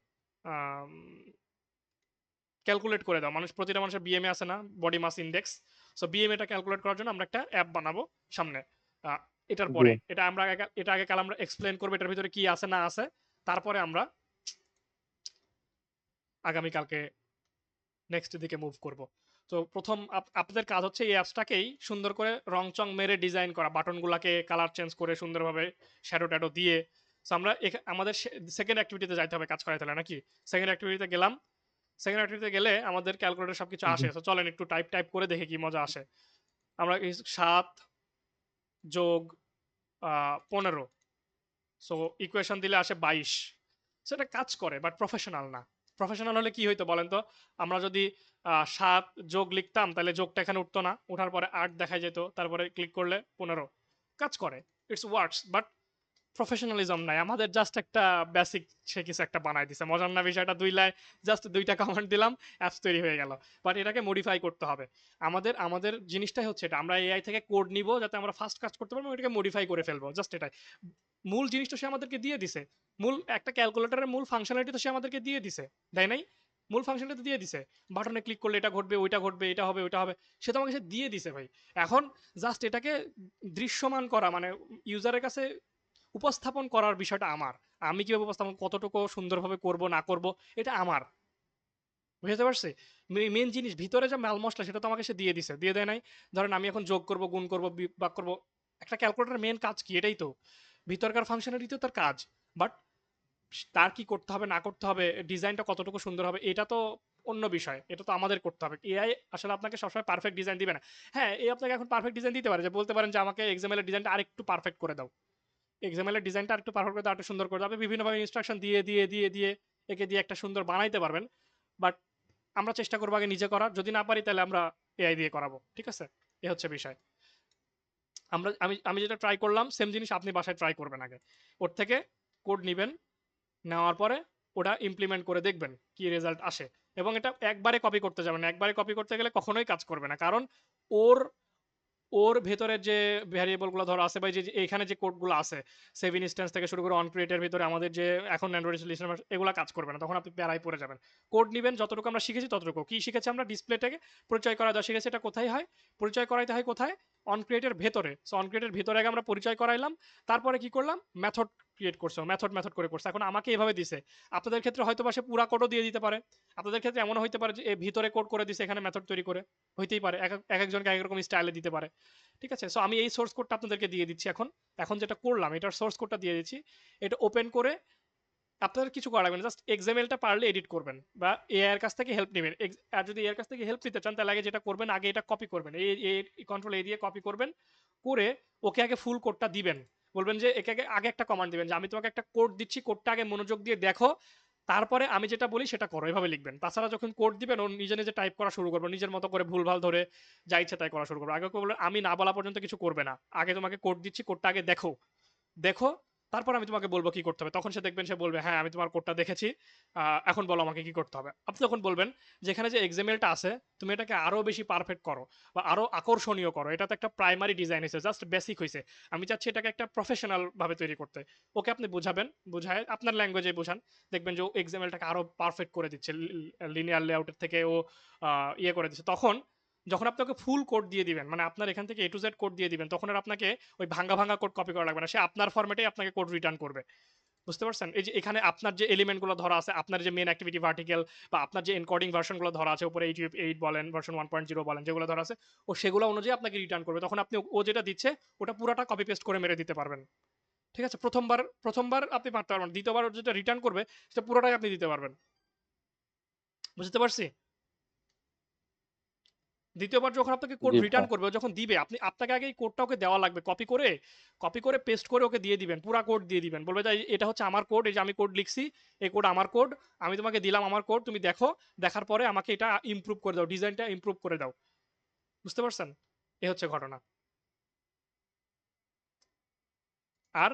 ক্যালকুলেট করে দাও। প্রতিটা মানুষের বিএমএ আছে না, বডি মাস ইন্ডেক্স। সো বিএমএটা ক্যালকুলেট করার জন্য আমরা একটা অ্যাপ বানাবো সামনে। আহ, এটার জি। পরে এটা আগে কাল আমরা এক্সপ্লেন করবো এটার ভিতরে কি আছে না আছে, তারপরে আমরা আগামীকালকে নেক্সট দিকে মুভ করব। তো প্রথম আপনাদের কাজ হচ্ছে এই অ্যাপসটাকেই সুন্দর করে রং চং মেরে ডিজাইন করা, বাটনগুলোকে কালার চেঞ্জ করে সুন্দরভাবে শ্যাডো ট্যাডো দিয়ে। সো আমরা আমাদের সেকেন্ড অ্যাক্টিভিটিতে যাইতে হবে, কাজ করাইতে হবে নাকি? সেকেন্ড অ্যাক্টিভিটিতে গেলাম, সেকেন্ড অ্যাক্টিভিটিতে গেলে আমাদের ক্যালকুলেটর সবকিছু আসে। তো চলেন একটু টাইপ টাইপ করে দেখে কি মজা আসে। আমরা 7 যোগ 15, সো ইকুয়েশন দিলে আসে 22। সেটা কাজ করে, বাট প্রফেশনাল না। প্রফেশনাল হলে কি হইতো বলেন তো? আমরা যদি 7 যোগ লিখতাম তাহলে যোগটা এখানে উঠতো না, উঠার পরে 8 দেখা যেত, তারপরে ক্লিক করলে 15, কাজ করে, ইটস ওয়ার্কস, বাট প্রফেশনালিজম নাই। আমাদের জাস্ট একটা বেসিক সে কিছু একটা বানাই দিছে, মজার না বিষয়টা? 2 লাইন, জাস্ট 2টা কমান্ড দিলাম, অ্যাপস তৈরি হয়ে গেল। বাট এটাকে মডিফাই করতে হবে। আমাদের আমাদের জিনিসটাই হচ্ছে এটা, আমরা এআই থেকে কোড নিব যাতে আমরা ফাস্ট কাজ করতে পারবো, এটাকে মডিফাই করে ফেলবো, জাস্ট এটাই। মূল জিনিসটা সে আমাদেরকে দিয়ে দিছে, মূল একটা ক্যালকুলেটরের মূল ফাংশনালিটি তো সে আমাদেরকে দিয়ে দিছে, দেয় নাই? মূল ফাংশনটা তো দিয়ে দিছে, বাটনে ক্লিক করলে এটা ঘটবে, ওইটা ঘটবে, এটা হবে, ওইটা হবে, সে তো আমাকে সে দিয়ে দিছে ভাই। এখন জাস্ট এটাকে দৃশ্যমান করা, মানে ইউজারের কাছে উপস্থাপন করার বিষয়টা আমার। আমি কিভাবে উপস্থাপন, কতটুকু সুন্দরভাবে করব না করব, এটা আমার। বুঝতে পারছি? মেন জিনিস ভিতরে যে মাল মশলা সেটা তো আমাকে সে দিয়ে দিছে, দিয়ে দেয় নাই? ধরেন আমি এখন যোগ করব, গুণ করব, ভাগ করব। একটা ক্যালকুলেটরের মেন কাজ কি? এটাই তো। ভিতরকার ফাংশনালিটি তো তার কাজ। বাট তার কি করতে হবে না করতে হবে, ডিজাইনটা কতটুকু সুন্দর হবে, এটা তো অন্য বিষয়। এটা তো আমাদের করতে হবে। এআই আসলে আপনাকে সবসময় পারফেক্ট ডিজাইন দিবে না। হ্যাঁ, এই আপনাকে এখন পারফেক্ট ডিজাইন দিতে পারে, যে বলতে পারেন যে আমাকে এক্সামেল এর ডিজাইনটা আরেকটু পারফেক্ট করে দাও। এক্সামেল এর ডিজাইনটা আরেকটু পারফেক্ট করে দাও, আরেকটু সুন্দর করে দাও। আপনি বিভিন্নভাবে ইনস্ট্রাকশন দিয়ে একে দিয়ে একটা সুন্দর বানাইতে পারবেন। বাট আমরা চেষ্টা করবো আগে নিজে করার। যদি না পারি তাহলে আমরা এআই দিয়ে করাবো। ঠিক আছে? এ হচ্ছে বিষয়। আমি আমি যেটা ট্রাই করলাম সেম জিনিস আপনি বাসায় ট্রাই করবেন আগে। ওর থেকে কোড নিবেন, নেওয়ার পরে ওটা ইমপ্লিমেন্ট করে দেখবেন কি রেজাল্ট আসে। এবং এটা একবারে কপি করতে যাবেন না। একবারে কপি করতে গেলে কখনোই কাজ করবে না। কারণ ওর ওর ভেতরে যে ভ্যারিয়েবল গুলো ধরো আছে, বা যে এখানে যে কোড গুলো আছে, সেভ ইনস্ট্যান্স থেকে শুরু করে অন ক্রিয়েটের ভিতরে আমাদের যে এখন অ্যান্ড্রয়েড সলিউশন, এগুলো কাজ করবে না। তখন আপনি প্যারায় পড়ে যাবেন। কোড নিবেন, যতটুকু আমরা শিখেছি ততটুকু। কি শিখেছি আমরা? ডিসপ্লেটাকে পরিচয় করা দেওয়া শিখেছি। এটা কোথায় হয়? পরিচয় করাইতে হয় কোথায়? অন ক্রিয়েটের ভেতরে। সো অন ক্রিয়েটের ভিতরে আগে আমরা পরিচয় করাইলাম, তারপরে কি করলাম? মেথড ক্রিয়েট করছে, মেথড করে করছে। এখন আমাকে এভাবে দিছে, আপনাদের ক্ষেত্রে হয়তো বা সে পুরা কোডও দিয়ে দিতে পারে। আপনাদের ক্ষেত্রে এমন হইতে পারে যে ভিতরে কোড করে দিছে, এখানে মেথড তৈরি করে। হইতেই পারে, এক একজনকে এক এক রকম স্টাইলে দিতে পারে। ঠিক আছে? সো আমি এই সোর্স কোডটা আপনাদেরকে দিয়ে দিচ্ছি। এখন এখন যেটা করলাম, এটার সোর্স কোডটা দিয়ে দিচ্ছি। এটা ওপেন করে আপনাদের কিছু করা লাগবে না, জাস্ট এক্সএমএলটা পারলে এডিট করবেন বা এআই এর কাছ থেকে হেল্প নেবেন। আর যদি এর কাছ থেকে হেল্প নিতে চান তাহলে আগে যেটা করবেন, আগে এটা কপি করবেন। এই কন্ট্রোল এ দিয়ে কপি করবেন, করে ওকে আগে ফুল কোডটা দিবেন। বলবেন যে একে আগে একটা কমান্ড দিবেন যে আমি তোমাকে একটা কোড দিচ্ছি, কোডটা আগে মনোযোগ দিয়ে দেখো, তারপরে আমি যেটা বলি সেটা করো। এভাবে লিখবেন। তাছাড়া যখন কোড দিবেন ও নিজে নিজে টাইপ করা শুরু করবে, নিজের মতো করে ভুলভাল ধরে যা ইচ্ছা তাই করা শুরু করবে। আগে বলবেন আমি না বলা পর্যন্ত কিছু করবে না, আগে তোমাকে কোড দিচ্ছি, কোডটা আগে দেখো, দেখো, তারপর আমি তোমাকে বলবো কি করতে হবে। তখন সে দেখবেন, সে বলবে হ্যাঁ আমি তোমার কোডটা দেখেছি, এখন বলো আমাকে কি করতে হবে। আপনি তখন বলবেন যেখানে যে এক্সএমএলটা আছে তুমি এটাকে আরো বেশি পারফেক্ট করো বা আরো আকর্ষণীয় করো। এটা তো একটা প্রাইমারি ডিজাইন হয়েছে, জাস্ট বেসিক হয়েছে। আমি চাচ্ছি এটাকে একটা প্রফেশনাল ভাবে তৈরি করতে। ওকে আপনি বুঝাবেন, বুঝায় আপনার ল্যাঙ্গুয়েজে বুঝান, দেখবেন যে ও এক্সএমএলটাকে আরো পারফেক্ট করে দিচ্ছে, লিনিয়ার লেআউটের থেকে ও ইয়ে করে দিচ্ছে। তখন যখন আপনাকে ফুল কোড দিয়ে দিবেন, মানে আপনার এখান থেকে এ টু জেড কোড দিয়ে দিবেন, তখন আর আপনাকে ওই ভাঙ্গা ভাঙ্গা কোড কপি করা লাগবে না। সে আপনার ফরম্যাটেই আপনাকে কোড রিটার্ন করবে। বুঝতে পারছেন? এই যে এখানে আপনার যে এলিমেন্ট গুলো ধরা আছে, আপনার যে মেন অ্যাক্টিভিটি ভার্টিক্যাল বা আপনার যে এনকোডিং ভার্সন গুলো ধরা আছে উপরে, 8 বলেন, ভার্সন 1.0 বলেন, যেগুলো ধরা আছে, ও সেগুলো অনুযায়ী আপনাকে রিটার্ন করবে। তখন আপনি ও যেটা দিচ্ছে ওটা পুরাটা কপি পেস্ট করে মেরে দিতে পারবেন। ঠিক আছে? প্রথমবার আপনি পারতে পারবেন, দ্বিতীয়বার যেটা রিটার্ন করবে সেটা পুরোটাই আপনি দিতে পারবেন। বুঝতে পারছি? দ্বিতীয়বার যখন আপনাকে কোড জি রিটার্ন ভাই। করবে, ও যখন দিবে, আপনাকে আগে এই কোডটা ওকে দেওয়া লাগবে, কপি করে পেস্ট করে ওকে দিয়ে দিবেন, পুরা কোড দিয়ে দিবেন। বলবে যে এটা হচ্ছে আমার কোড, এই যে আমি কোড লিখছি, এই কোড আমার কোড, আমি তোমাকে দিলাম আমার কোড, তুমি দেখো, দেখার পরে আমাকে এটা ইমপ্রুভ করে দাও, ডিজাইনটা ইমপ্রুভ করে দাও। বুঝতে পারছেন? এই হচ্ছে ঘটনা। আর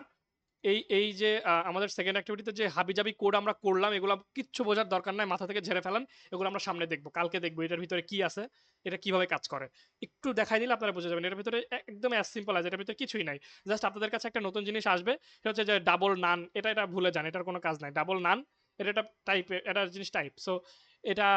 এই যে আমাদের সেকেন্ড অ্যাক্টিভিটিতে যে হাবিজাবি কোড আমরা করলাম, এগুলো কিচ্ছু বোঝার দরকার নাই, মাথা থেকে ঝেড়ে ফেলান। এগুলো আমরা সামনে দেখবো, কালকে দেখবো এটার ভিতরে কি আছে, এটা কিভাবে কাজ করে। একটু দেখাই দিলে আপনারা বুঝে যাবেন। এটার ভিতরে একদম অ্যাজ সিম্পল আছে, এটার ভিতরে কিছুই নাই। জাস্ট আপনাদের কাছে একটা নতুন জিনিস আসবে, সেটা হচ্ছে যে ডাবল নান। এটা ভুলে যান, এটার কোনো কাজ নাই। ডাবল নান এটা একটা টাইপ, এটা জিনিস টাইপ। সো এটা